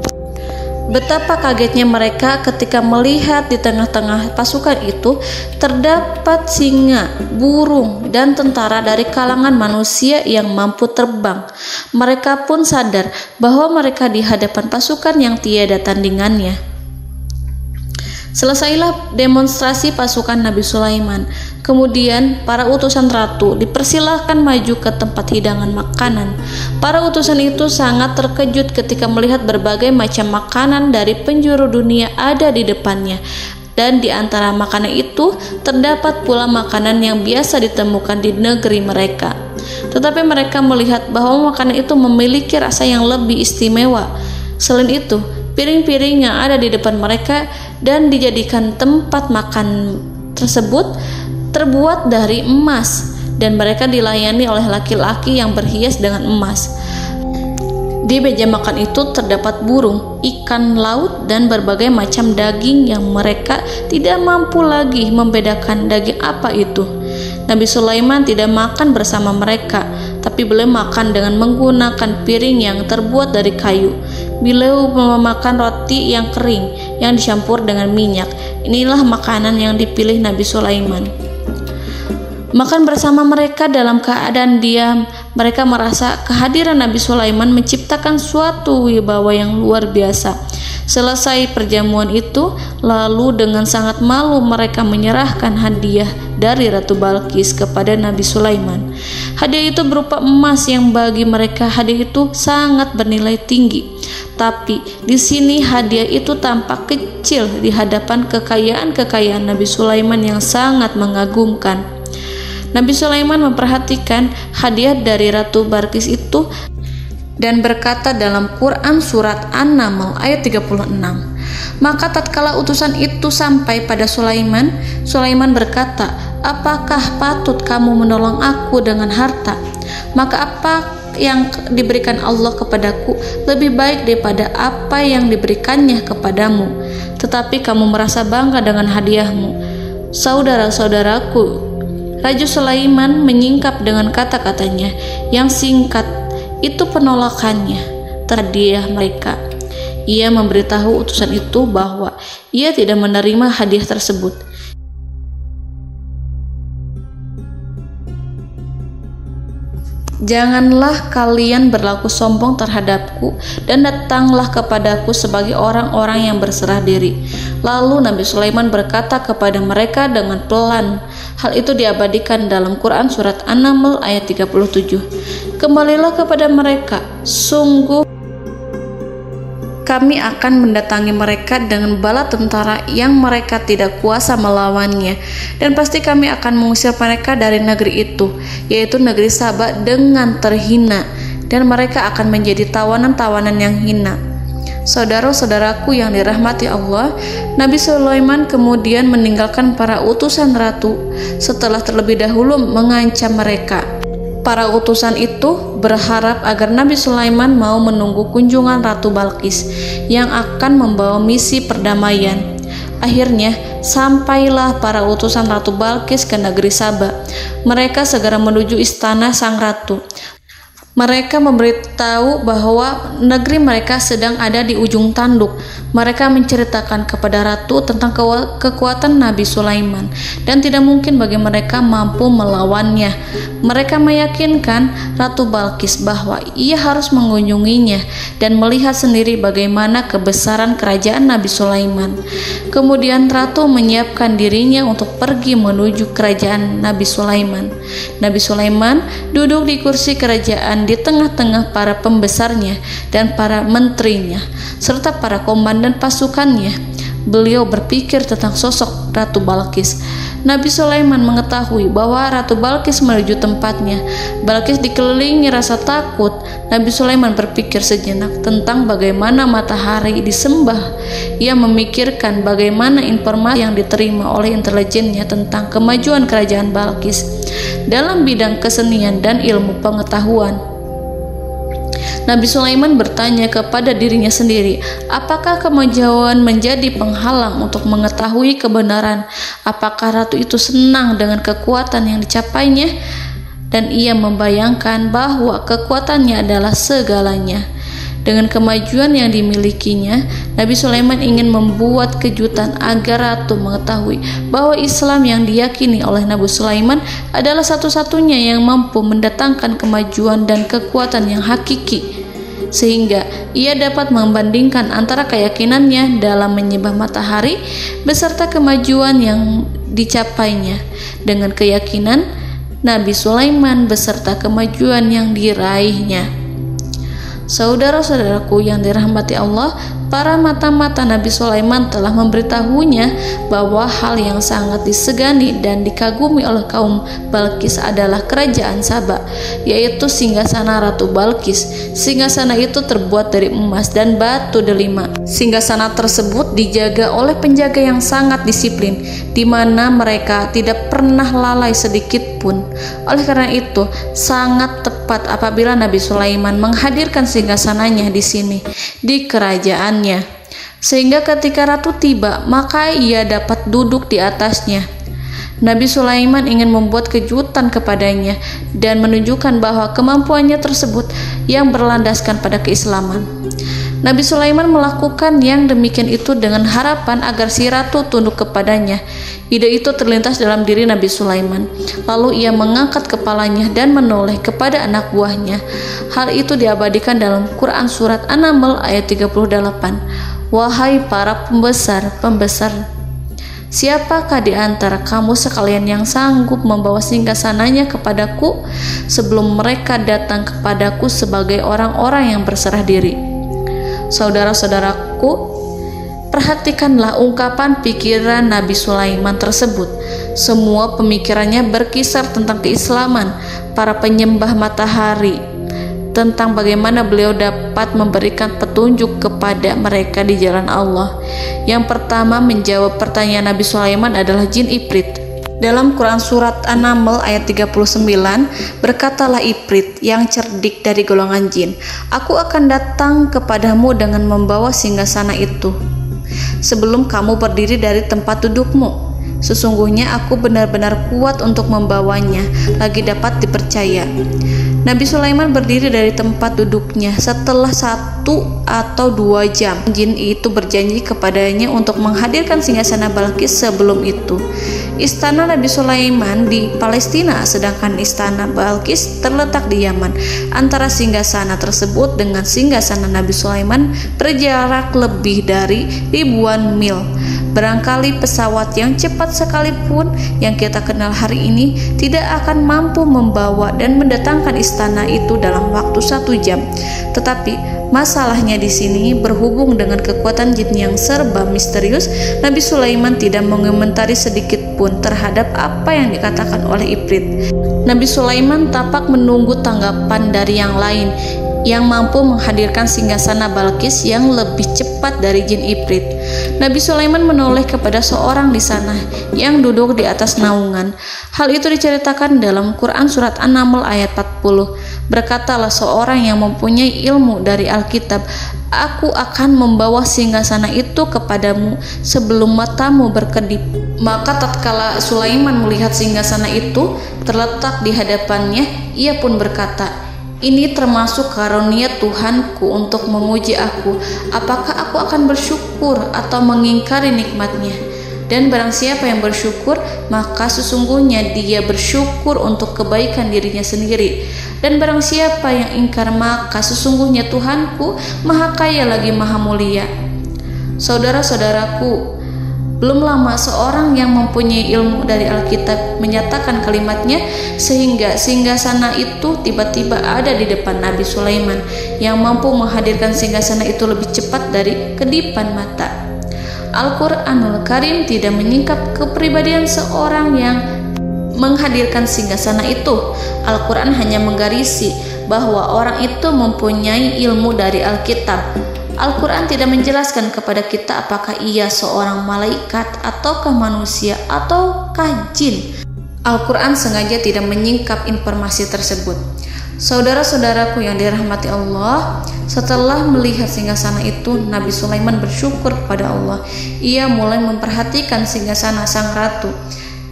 [SPEAKER 2] Betapa kagetnya mereka ketika melihat di tengah-tengah pasukan itu terdapat singa, burung, dan tentara dari kalangan manusia yang mampu terbang. Mereka pun sadar bahwa mereka di hadapan pasukan yang tiada tandingannya. Selesailah demonstrasi pasukan Nabi Sulaiman. Kemudian para utusan ratu dipersilahkan maju ke tempat hidangan makanan. Para utusan itu sangat terkejut ketika melihat berbagai macam makanan dari penjuru dunia ada di depannya. Dan di antara makanan itu terdapat pula makanan yang biasa ditemukan di negeri mereka. Tetapi mereka melihat bahwa makanan itu memiliki rasa yang lebih istimewa. Selain itu, piring-piring yang ada di depan mereka dan dijadikan tempat makan tersebut terbuat dari emas, dan mereka dilayani oleh laki-laki yang berhias dengan emas. Di meja makan itu terdapat burung, ikan laut, dan berbagai macam daging yang mereka tidak mampu lagi membedakan daging apa itu. Nabi Sulaiman tidak makan bersama mereka, tapi beliau makan dengan menggunakan piring yang terbuat dari kayu. Beliau memakan roti yang kering yang dicampur dengan minyak. Inilah makanan yang dipilih Nabi Sulaiman. Makan bersama mereka dalam keadaan diam, mereka merasa kehadiran Nabi Sulaiman menciptakan suatu wibawa yang luar biasa. Selesai perjamuan itu, lalu dengan sangat malu mereka menyerahkan hadiah dari Ratu Balqis kepada Nabi Sulaiman. Hadiah itu berupa emas yang bagi mereka hadiah itu sangat bernilai tinggi. Tapi di sini hadiah itu tampak kecil di hadapan kekayaan-kekayaan Nabi Sulaiman yang sangat mengagumkan. Nabi Sulaiman memperhatikan hadiah dari Ratu Balqis itu dan berkata dalam Quran surat An-Naml ayat 36. Maka tatkala utusan itu sampai pada Sulaiman, Sulaiman berkata, "Apakah patut kamu menolong aku dengan harta? Maka apa yang diberikan Allah kepadaku lebih baik daripada apa yang diberikannya kepadamu. Tetapi kamu merasa bangga dengan hadiahmu." Saudara-saudaraku, Raja Sulaiman menyingkap dengan kata-katanya yang singkat. Itu penolakannya terhadap hadiah mereka. Ia memberitahu utusan itu bahwa ia tidak menerima hadiah tersebut. Janganlah kalian berlaku sombong terhadapku dan datanglah kepadaku sebagai orang-orang yang berserah diri. Lalu Nabi Sulaiman berkata kepada mereka dengan pelan. Hal itu diabadikan dalam Quran surat An-Naml ayat 37. Kembalilah kepada mereka, sungguh kami akan mendatangi mereka dengan bala tentara yang mereka tidak kuasa melawannya, dan pasti kami akan mengusir mereka dari negeri itu, yaitu negeri Saba, dengan terhina, dan mereka akan menjadi tawanan-tawanan yang hina. Saudara-saudaraku yang dirahmati Allah, Nabi Sulaiman kemudian meninggalkan para utusan ratu setelah terlebih dahulu mengancam mereka. Para utusan itu berharap agar Nabi Sulaiman mau menunggu kunjungan Ratu Balqis yang akan membawa misi perdamaian. Akhirnya sampailah para utusan Ratu Balqis ke negeri Saba. Mereka segera menuju istana sang ratu. Mereka memberitahu bahwa negeri mereka sedang ada di ujung tanduk. Mereka menceritakan kepada ratu tentang kekuatan Nabi Sulaiman dan tidak mungkin bagi mereka mampu melawannya. Mereka meyakinkan Ratu Balqis bahwa ia harus mengunjunginya dan melihat sendiri bagaimana kebesaran kerajaan Nabi Sulaiman. Kemudian ratu menyiapkan dirinya untuk pergi menuju kerajaan Nabi Sulaiman. Nabi Sulaiman duduk di kursi kerajaan di tengah-tengah para pembesarnya dan para menterinya serta para komandan pasukannya. Beliau berpikir tentang sosok Ratu Balqis. Nabi Sulaiman mengetahui bahwa Ratu Balqis menuju tempatnya. Balqis dikelilingi rasa takut. Nabi Sulaiman berpikir sejenak tentang bagaimana matahari disembah. Ia memikirkan bagaimana informasi yang diterima oleh intelijennya tentang kemajuan kerajaan Balqis dalam bidang kesenian dan ilmu pengetahuan. Nabi Sulaiman bertanya kepada dirinya sendiri, apakah kemajuan menjadi penghalang untuk mengetahui kebenaran? Apakah ratu itu senang dengan kekuatan yang dicapainya? Dan ia membayangkan bahwa kekuatannya adalah segalanya. Dengan kemajuan yang dimilikinya, Nabi Sulaiman ingin membuat kejutan agar ratu mengetahui bahwa Islam yang diyakini oleh Nabi Sulaiman adalah satu-satunya yang mampu mendatangkan kemajuan dan kekuatan yang hakiki, sehingga ia dapat membandingkan antara keyakinannya dalam menyembah matahari beserta kemajuan yang dicapainya dengan keyakinan Nabi Sulaiman beserta kemajuan yang diraihnya. Saudara-saudaraku yang dirahmati Allah, para mata-mata Nabi Sulaiman telah memberitahunya bahwa hal yang sangat disegani dan dikagumi oleh kaum Balkis adalah kerajaan Saba, yaitu singgasana Ratu Balkis. Singgasana itu terbuat dari emas dan batu delima. Singgasana tersebut dijaga oleh penjaga yang sangat disiplin, di mana mereka tidak pernah lalai sedikit pun. Oleh karena itu, sangat tepat apabila Nabi Sulaiman menghadirkan singgasananya di sini, di kerajaannya, sehingga ketika ratu tiba, maka ia dapat duduk di atasnya. Nabi Sulaiman ingin membuat kejutan kepadanya dan menunjukkan bahwa kemampuannya tersebut yang berlandaskan pada keislaman. Nabi Sulaiman melakukan yang demikian itu dengan harapan agar si ratu tunduk kepadanya. Ide itu terlintas dalam diri Nabi Sulaiman. Lalu ia mengangkat kepalanya dan menoleh kepada anak buahnya. Hal itu diabadikan dalam Quran Surat An-Naml ayat 38. Wahai para pembesar, siapakah di antara kamu sekalian yang sanggup membawa singgasananya kepadaku sebelum mereka datang kepadaku sebagai orang-orang yang berserah diri? Saudara-saudaraku, perhatikanlah ungkapan pikiran Nabi Sulaiman tersebut. Semua pemikirannya berkisar tentang keislaman, para penyembah matahari, tentang bagaimana beliau dapat memberikan petunjuk kepada mereka di jalan Allah. Yang pertama menjawab pertanyaan Nabi Sulaiman adalah jin Ifrit. Dalam Quran Surat An-Naml ayat 39, berkatalah Ifrit yang cerdik dari golongan jin, aku akan datang kepadamu dengan membawa singgasana itu sebelum kamu berdiri dari tempat dudukmu. Sesungguhnya aku benar-benar kuat untuk membawanya, lagi dapat dipercaya. Nabi Sulaiman berdiri dari tempat duduknya setelah 1 atau 2 jam. Jin itu berjanji kepadanya untuk menghadirkan singgasana Balkis sebelum itu. Istana Nabi Sulaiman di Palestina, sedangkan istana Balkis terletak di Yaman. Antara singgasana tersebut dengan singgasana Nabi Sulaiman berjarak lebih dari ribuan mil. Barangkali pesawat yang cepat sekalipun yang kita kenal hari ini tidak akan mampu membawa dan mendatangkan istana itu dalam waktu 1 jam. Tetapi masalahnya di sini berhubung dengan kekuatan jin yang serba misterius. Nabi Sulaiman tidak mengomentari sedikit pun terhadap apa yang dikatakan oleh Ifrit. Nabi Sulaiman tampak menunggu tanggapan dari yang lain yang mampu menghadirkan singgasana Balkis yang lebih cepat dari jin Ifrit. Nabi Sulaiman menoleh kepada seorang di sana yang duduk di atas naungan. Hal itu diceritakan dalam Quran Surat An-Naml ayat 40. Berkatalah seorang yang mempunyai ilmu dari Alkitab, aku akan membawa singgasana itu kepadamu sebelum matamu berkedip. Maka tatkala Sulaiman melihat singgasana itu terletak di hadapannya, ia pun berkata, ini termasuk karunia Tuhanku untuk menguji aku, apakah aku akan bersyukur atau mengingkari nikmatnya. Dan barang siapa yang bersyukur, maka sesungguhnya dia bersyukur untuk kebaikan dirinya sendiri. Dan barang siapa yang ingkar, maka sesungguhnya Tuhanku maha kaya lagi maha mulia. Saudara-saudaraku, belum lama seorang yang mempunyai ilmu dari Alkitab menyatakan kalimatnya, sehingga singgasana itu tiba-tiba ada di depan Nabi Sulaiman yang mampu menghadirkan singgasana itu lebih cepat dari kedipan mata. Al-Quranul Karim tidak menyingkap kepribadian seorang yang menghadirkan singgasana itu. Al-Quran hanya menggarisi bahwa orang itu mempunyai ilmu dari Alkitab. Al-Quran tidak menjelaskan kepada kita apakah ia seorang malaikat ataukah manusia ataukah jin. Al-Quran sengaja tidak menyingkap informasi tersebut. Saudara-saudaraku yang dirahmati Allah, setelah melihat singgasana itu, Nabi Sulaiman bersyukur kepada Allah. Ia mulai memperhatikan singgasana sang ratu.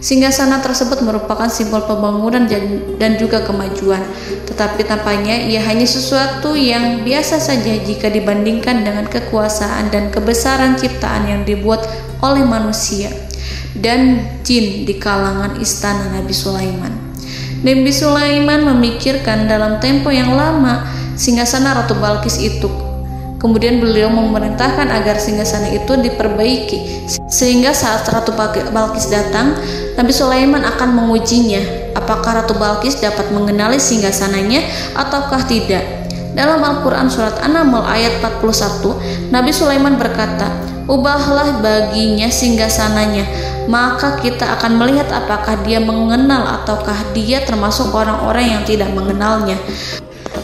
[SPEAKER 2] Singgasana tersebut merupakan simbol pembangunan dan juga kemajuan, tetapi tampaknya ia hanya sesuatu yang biasa saja jika dibandingkan dengan kekuasaan dan kebesaran ciptaan yang dibuat oleh manusia dan jin di kalangan istana Nabi Sulaiman. Nabi Sulaiman memikirkan dalam tempo yang lama singgasana Ratu Balkis itu. Kemudian beliau memerintahkan agar singgasana itu diperbaiki, sehingga saat Ratu Balkis datang, Nabi Sulaiman akan mengujinya apakah Ratu Balkis dapat mengenali singgasananya ataukah tidak. Dalam Al-Quran surat An-Naml ayat 41, Nabi Sulaiman berkata, "Ubahlah baginya singgasananya, maka kita akan melihat apakah dia mengenal ataukah dia termasuk orang-orang yang tidak mengenalnya."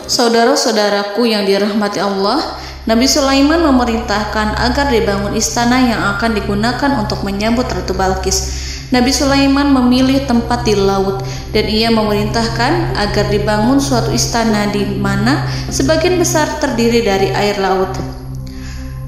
[SPEAKER 2] Saudara-saudaraku yang dirahmati Allah, Nabi Sulaiman memerintahkan agar dibangun istana yang akan digunakan untuk menyambut Ratu Balqis. Nabi Sulaiman memilih tempat di laut dan ia memerintahkan agar dibangun suatu istana di mana sebagian besar terdiri dari air laut.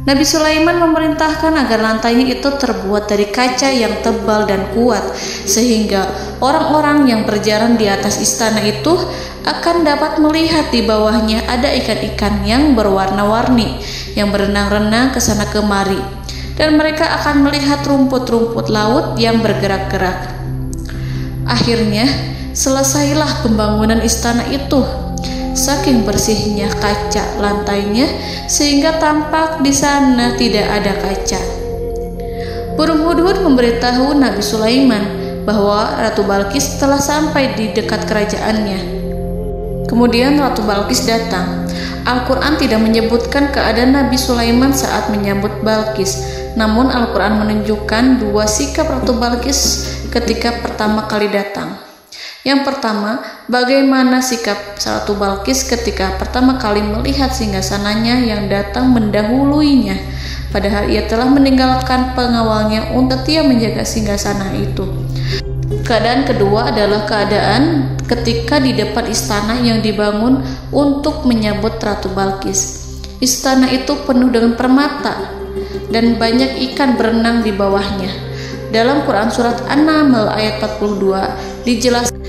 [SPEAKER 2] Nabi Sulaiman memerintahkan agar lantainya itu terbuat dari kaca yang tebal dan kuat sehingga orang-orang yang berjalan di atas istana itu akan dapat melihat di bawahnya ada ikan-ikan yang berwarna-warni yang berenang-renang ke sana kemari, dan mereka akan melihat rumput-rumput laut yang bergerak-gerak. Akhirnya, selesailah pembangunan istana itu. Saking bersihnya kaca lantainya sehingga tampak di sana tidak ada kaca. Burung hudhud memberitahu Nabi Sulaiman bahwa Ratu Balqis telah sampai di dekat kerajaannya. Kemudian Ratu Balqis datang. Al-Quran tidak menyebutkan keadaan Nabi Sulaiman saat menyambut Balqis, namun Al-Quran menunjukkan dua sikap Ratu Balqis ketika pertama kali datang. Yang pertama, bagaimana sikap Ratu Balqis ketika pertama kali melihat singgasananya yang datang mendahuluinya, padahal ia telah meninggalkan pengawalnya untuk setia menjaga singgasana itu. Keadaan kedua adalah keadaan ketika di depan istana yang dibangun untuk menyambut Ratu Balqis. Istana itu penuh dengan permata dan banyak ikan berenang di bawahnya. Dalam Quran surat An-Naml ayat 42 dijelaskan,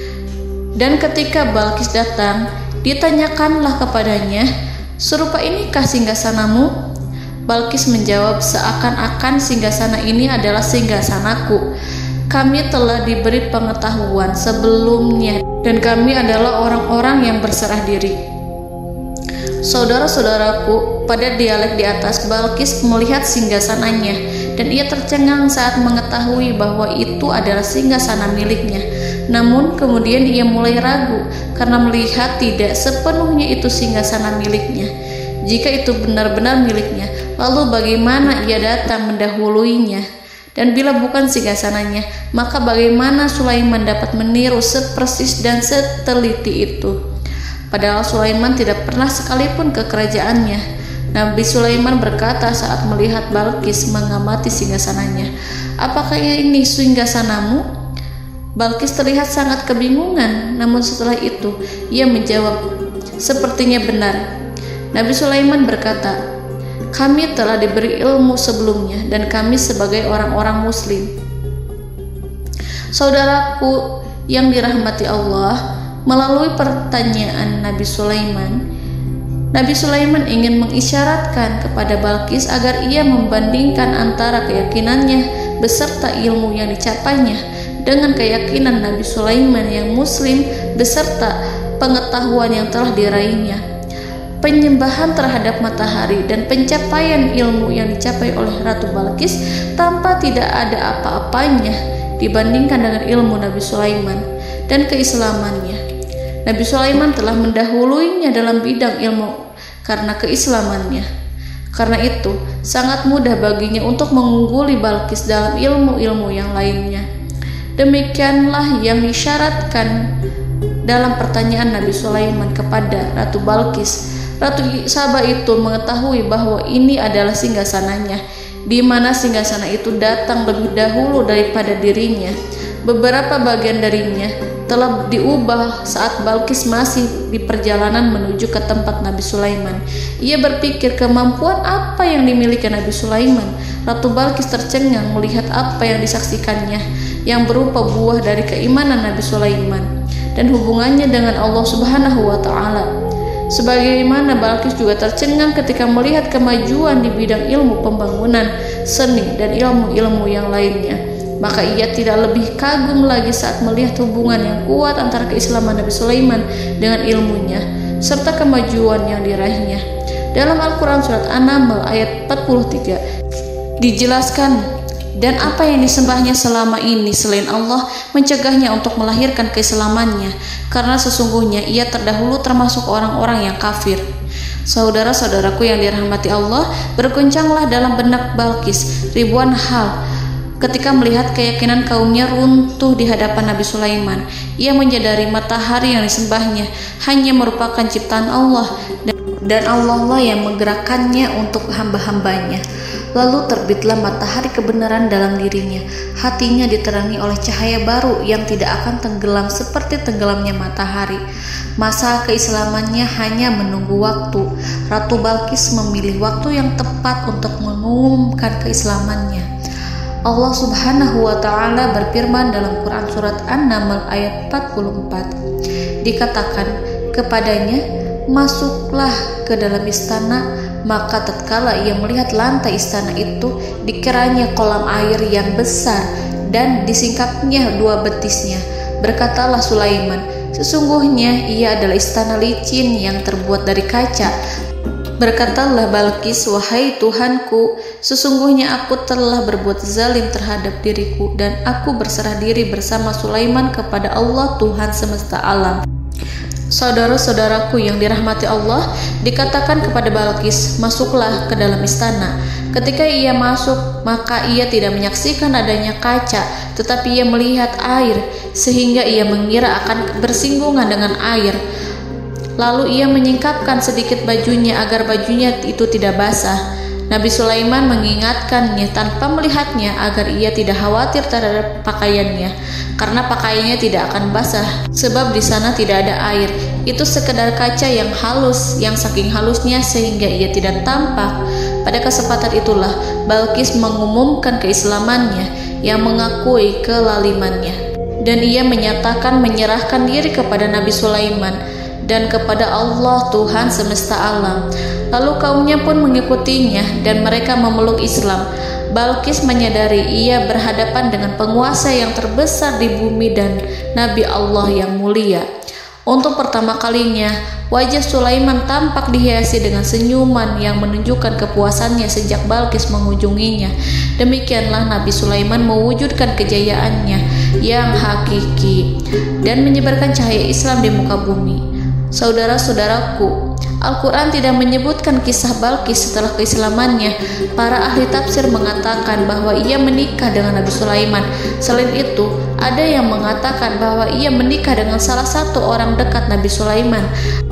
[SPEAKER 2] dan ketika Balqis datang, ditanyakanlah kepadanya, "Serupa inikah singgasanamu?" Balqis menjawab, "Seakan-akan singgasana ini adalah singgasanaku. Kami telah diberi pengetahuan sebelumnya dan kami adalah orang-orang yang berserah diri." Saudara-saudaraku, pada dialek di atas, Balqis melihat singgasananya dan ia tercengang saat mengetahui bahwa itu adalah singgasana miliknya. Namun kemudian ia mulai ragu karena melihat tidak sepenuhnya itu singgasana miliknya. Jika itu benar-benar miliknya, lalu bagaimana ia datang mendahuluinya? Dan bila bukan singgasananya, maka bagaimana Sulaiman dapat meniru sepersis dan seteliti itu? Padahal Sulaiman tidak pernah sekalipun ke kerajaannya. Nabi Sulaiman berkata saat melihat Balqis mengamati singgasananya, "Apakah ini singgasanamu?" Balqis terlihat sangat kebingungan, namun setelah itu ia menjawab, "Sepertinya benar." Nabi Sulaiman berkata, "Kami telah diberi ilmu sebelumnya dan kami sebagai orang-orang muslim." Saudaraku yang dirahmati Allah, melalui pertanyaan Nabi Sulaiman ingin mengisyaratkan kepada Balqis agar ia membandingkan antara keyakinannya beserta ilmu yang dicapainya dengan keyakinan Nabi Sulaiman yang muslim beserta pengetahuan yang telah diraihnya. Penyembahan terhadap matahari dan pencapaian ilmu yang dicapai oleh Ratu Balqis tanpa tidak ada apa-apanya dibandingkan dengan ilmu Nabi Sulaiman dan keislamannya. Nabi Sulaiman telah mendahuluinya dalam bidang ilmu karena keislamannya. Karena itu, sangat mudah baginya untuk mengungguli Balqis dalam ilmu-ilmu yang lainnya. Demikianlah yang disyaratkan dalam pertanyaan Nabi Sulaiman kepada Ratu Balqis. Ratu Saba itu mengetahui bahwa ini adalah singgasananya, di mana singgasana itu datang lebih dahulu daripada dirinya. Beberapa bagian darinya telah diubah saat Balqis masih di perjalanan menuju ke tempat Nabi Sulaiman. Ia berpikir kemampuan apa yang dimiliki Nabi Sulaiman. Ratu Balqis tercengang melihat apa yang disaksikannya, yang berupa buah dari keimanan Nabi Sulaiman dan hubungannya dengan Allah Subhanahu wa Ta'ala. Sebagaimana Balqis juga tercengang ketika melihat kemajuan di bidang ilmu pembangunan, seni, dan ilmu-ilmu yang lainnya. Maka ia tidak lebih kagum lagi saat melihat hubungan yang kuat antara keislaman Nabi Sulaiman dengan ilmunya, serta kemajuan yang diraihnya. Dalam Al-Quran surat An-Naml ayat 43 dijelaskan, dan apa yang disembahnya selama ini selain Allah mencegahnya untuk melahirkan keislamannya, karena sesungguhnya ia terdahulu termasuk orang-orang yang kafir. Saudara-saudaraku yang dirahmati Allah, bergoncanglah dalam benak Balqis ribuan hal ketika melihat keyakinan kaumnya runtuh di hadapan Nabi Sulaiman. Ia menyadari matahari yang disembahnya hanya merupakan ciptaan Allah, dan Allah lah yang menggerakkannya untuk hamba-hambanya. Lalu terbitlah matahari kebenaran dalam dirinya. Hatinya diterangi oleh cahaya baru yang tidak akan tenggelam seperti tenggelamnya matahari. Masa keislamannya hanya menunggu waktu. Ratu Balqis memilih waktu yang tepat untuk mengumumkan keislamannya. Allah Subhanahu wa Ta'ala berfirman dalam Quran Surat An-Naml ayat 44. Dikatakan kepadanya, masuklah ke dalam istana. Maka tatkala ia melihat lantai istana itu, dikiranya kolam air yang besar dan disingkapnya dua betisnya. Berkatalah Sulaiman, sesungguhnya ia adalah istana licin yang terbuat dari kaca. Berkatalah Balqis, wahai Tuhanku, sesungguhnya aku telah berbuat zalim terhadap diriku, dan aku berserah diri bersama Sulaiman kepada Allah Tuhan semesta alam. Saudara-saudaraku yang dirahmati Allah, dikatakan kepada Balqis, masuklah ke dalam istana. Ketika ia masuk, maka ia tidak menyaksikan adanya kaca, tetapi ia melihat air, sehingga ia mengira akan bersinggungan dengan air. Lalu ia menyingkapkan sedikit bajunya agar bajunya itu tidak basah. Nabi Sulaiman mengingatkannya tanpa melihatnya agar ia tidak khawatir terhadap pakaiannya, karena pakaiannya tidak akan basah, sebab di sana tidak ada air. Itu sekedar kaca yang halus, yang saking halusnya sehingga ia tidak tampak. Pada kesempatan itulah Balqis mengumumkan keislamannya yang mengakui kelalimannya, dan ia menyatakan menyerahkan diri kepada Nabi Sulaiman dan kepada Allah Tuhan semesta alam. Lalu kaumnya pun mengikutinya dan mereka memeluk Islam. Balqis menyadari ia berhadapan dengan penguasa yang terbesar di bumi dan Nabi Allah yang mulia. Untuk pertama kalinya, wajah Sulaiman tampak dihiasi dengan senyuman yang menunjukkan kepuasannya sejak Balqis mengunjunginya. Demikianlah Nabi Sulaiman mewujudkan kejayaannya yang hakiki dan menyebarkan cahaya Islam di muka bumi. Saudara-saudaraku, Al-Quran tidak menyebutkan kisah Balqis setelah keislamannya. Para ahli tafsir mengatakan bahwa ia menikah dengan Nabi Sulaiman. Selain itu, ada yang mengatakan bahwa ia menikah dengan salah satu orang dekat Nabi Sulaiman.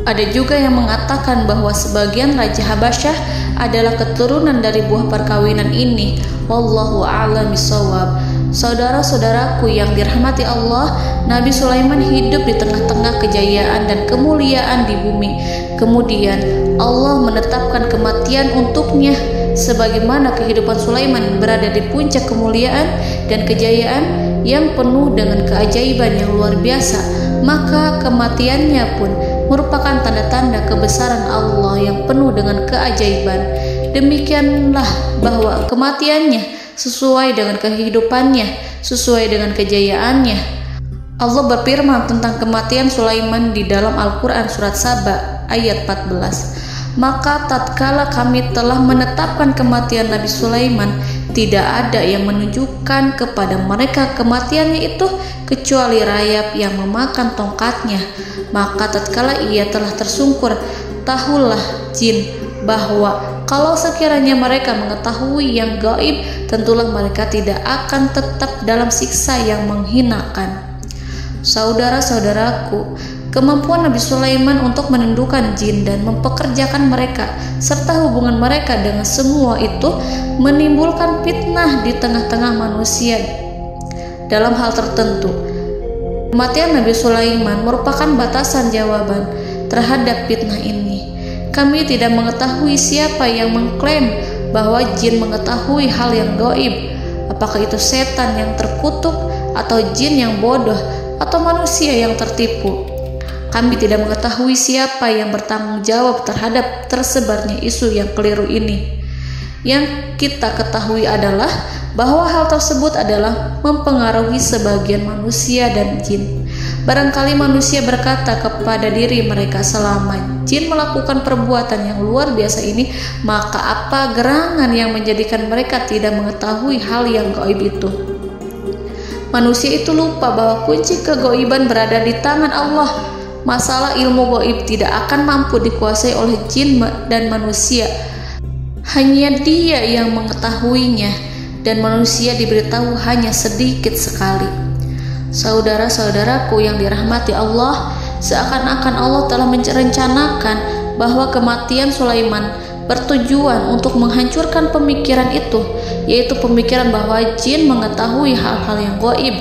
[SPEAKER 2] Ada juga yang mengatakan bahwa sebagian Raja Habasyah adalah keturunan dari buah perkawinan ini. Wallahu a'lam bishawab. Saudara-saudaraku yang dirahmati Allah, Nabi Sulaiman hidup di tengah-tengah kejayaan dan kemuliaan di bumi. Kemudian Allah menetapkan kematian untuknya. Sebagaimana kehidupan Sulaiman berada di puncak kemuliaan dan kejayaan yang penuh dengan keajaiban yang luar biasa, maka kematiannya pun merupakan tanda-tanda kebesaran Allah yang penuh dengan keajaiban. Demikianlah bahwa kematiannya sesuai dengan kehidupannya, sesuai dengan kejayaannya. Allah berfirman tentang kematian Sulaiman di dalam Al-Quran Surat Saba ayat 14. Maka tatkala kami telah menetapkan kematian Nabi Sulaiman, tidak ada yang menunjukkan kepada mereka kematiannya itu kecuali rayap yang memakan tongkatnya. Maka tatkala ia telah tersungkur, tahulah jin bahwa kalau sekiranya mereka mengetahui yang gaib, tentulah mereka tidak akan tetap dalam siksa yang menghinakan. Saudara-saudaraku, kemampuan Nabi Sulaiman untuk menundukkan jin dan mempekerjakan mereka serta hubungan mereka dengan semua itu menimbulkan fitnah di tengah-tengah manusia dalam hal tertentu. Kematian Nabi Sulaiman merupakan batasan jawaban terhadap fitnah ini. Kami tidak mengetahui siapa yang mengklaim bahwa jin mengetahui hal yang gaib. Apakah itu setan yang terkutuk, atau jin yang bodoh, atau manusia yang tertipu? Kami tidak mengetahui siapa yang bertanggung jawab terhadap tersebarnya isu yang keliru ini. Yang kita ketahui adalah bahwa hal tersebut adalah mempengaruhi sebagian manusia dan jin. Barangkali manusia berkata kepada diri mereka, selama jin melakukan perbuatan yang luar biasa ini, maka apa gerangan yang menjadikan mereka tidak mengetahui hal yang gaib itu? Manusia itu lupa bahwa kunci kegaiban berada di tangan Allah. masalah ilmu gaib tidak akan mampu dikuasai oleh jin dan manusia. Hanya Dia yang mengetahuinya, dan manusia diberitahu hanya sedikit sekali. Saudara-saudaraku yang dirahmati Allah, seakan-akan Allah telah merencanakan bahwa kematian Sulaiman bertujuan untuk menghancurkan pemikiran itu, yaitu pemikiran bahwa jin mengetahui hal-hal yang gaib.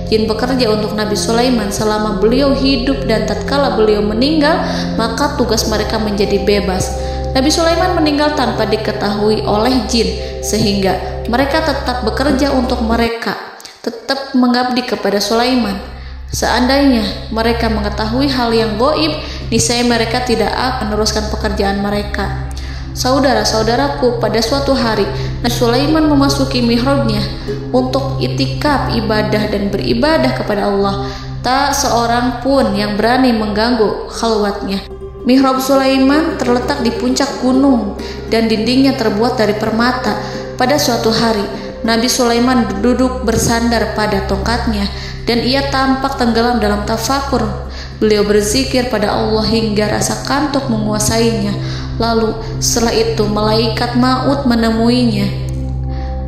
[SPEAKER 2] Jin bekerja untuk Nabi Sulaiman selama beliau hidup, dan tatkala beliau meninggal, maka tugas mereka menjadi bebas. Nabi Sulaiman meninggal tanpa diketahui oleh jin, sehingga mereka tetap bekerja untuk mereka, tetap mengabdi kepada Sulaiman. Seandainya mereka mengetahui hal yang gaib, niscaya mereka tidak akan meneruskan pekerjaan mereka. Saudara-saudaraku, pada suatu hari Nabi Sulaiman memasuki mihrabnya untuk itikaf ibadah dan beribadah kepada Allah. Tak seorang pun yang berani mengganggu khalwatnya. Mihrab Sulaiman terletak di puncak gunung dan dindingnya terbuat dari permata. Pada suatu hari Nabi Sulaiman duduk bersandar pada tongkatnya, dan ia tampak tenggelam dalam tafakur. Beliau berzikir pada Allah hingga rasa kantuk menguasainya. Lalu setelah itu malaikat maut menemuinya.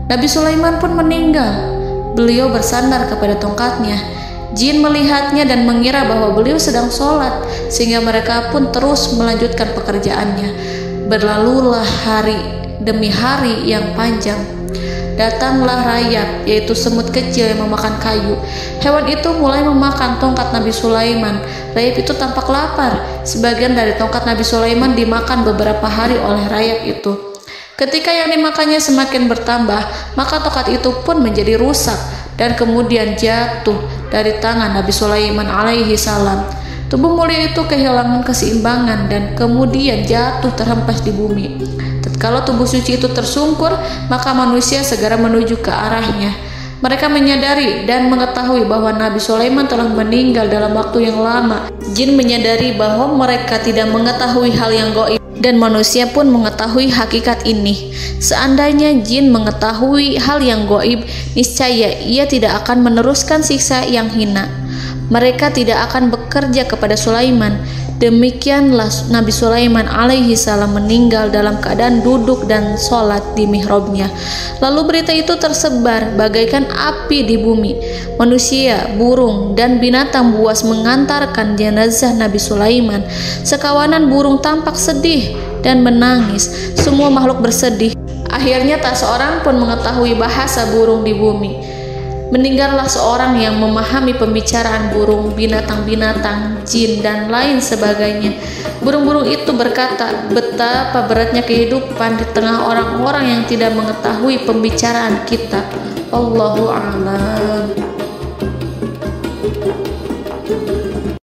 [SPEAKER 2] Nabi Sulaiman pun meninggal. Beliau bersandar kepada tongkatnya. Jin melihatnya dan mengira bahwa beliau sedang sholat, sehingga mereka pun terus melanjutkan pekerjaannya. Berlalulah hari demi hari yang panjang. Datanglah rayap, yaitu semut kecil yang memakan kayu. Hewan itu mulai memakan tongkat Nabi Sulaiman. Rayap itu tampak lapar. Sebagian dari tongkat Nabi Sulaiman dimakan beberapa hari oleh rayap itu. Ketika yang dimakannya semakin bertambah, maka tongkat itu pun menjadi rusak dan kemudian jatuh dari tangan Nabi Sulaiman alaihi salam. Tubuh mulia itu kehilangan keseimbangan dan kemudian jatuh terhempas di bumi. Kalau tubuh suci itu tersungkur, maka manusia segera menuju ke arahnya. Mereka menyadari dan mengetahui bahwa Nabi Sulaiman telah meninggal dalam waktu yang lama. Jin menyadari bahwa mereka tidak mengetahui hal yang gaib, dan manusia pun mengetahui hakikat ini. Seandainya jin mengetahui hal yang gaib, niscaya ia tidak akan meneruskan siksa yang hina. Mereka tidak akan bekerja kepada Sulaiman. Demikianlah Nabi Sulaiman alaihi salam meninggal dalam keadaan duduk dan sholat di mihrabnya. Lalu berita itu tersebar bagaikan api di bumi. Manusia, burung, dan binatang buas mengantarkan jenazah Nabi Sulaiman. Sekawanan burung tampak sedih dan menangis. Semua makhluk bersedih. Akhirnya tak seorang pun mengetahui bahasa burung di bumi. Meninggallah seorang yang memahami pembicaraan burung, binatang-binatang, jin, dan lain sebagainya. Burung-burung itu berkata, betapa beratnya kehidupan di tengah orang-orang yang tidak mengetahui pembicaraan kita. Allahu a'lam.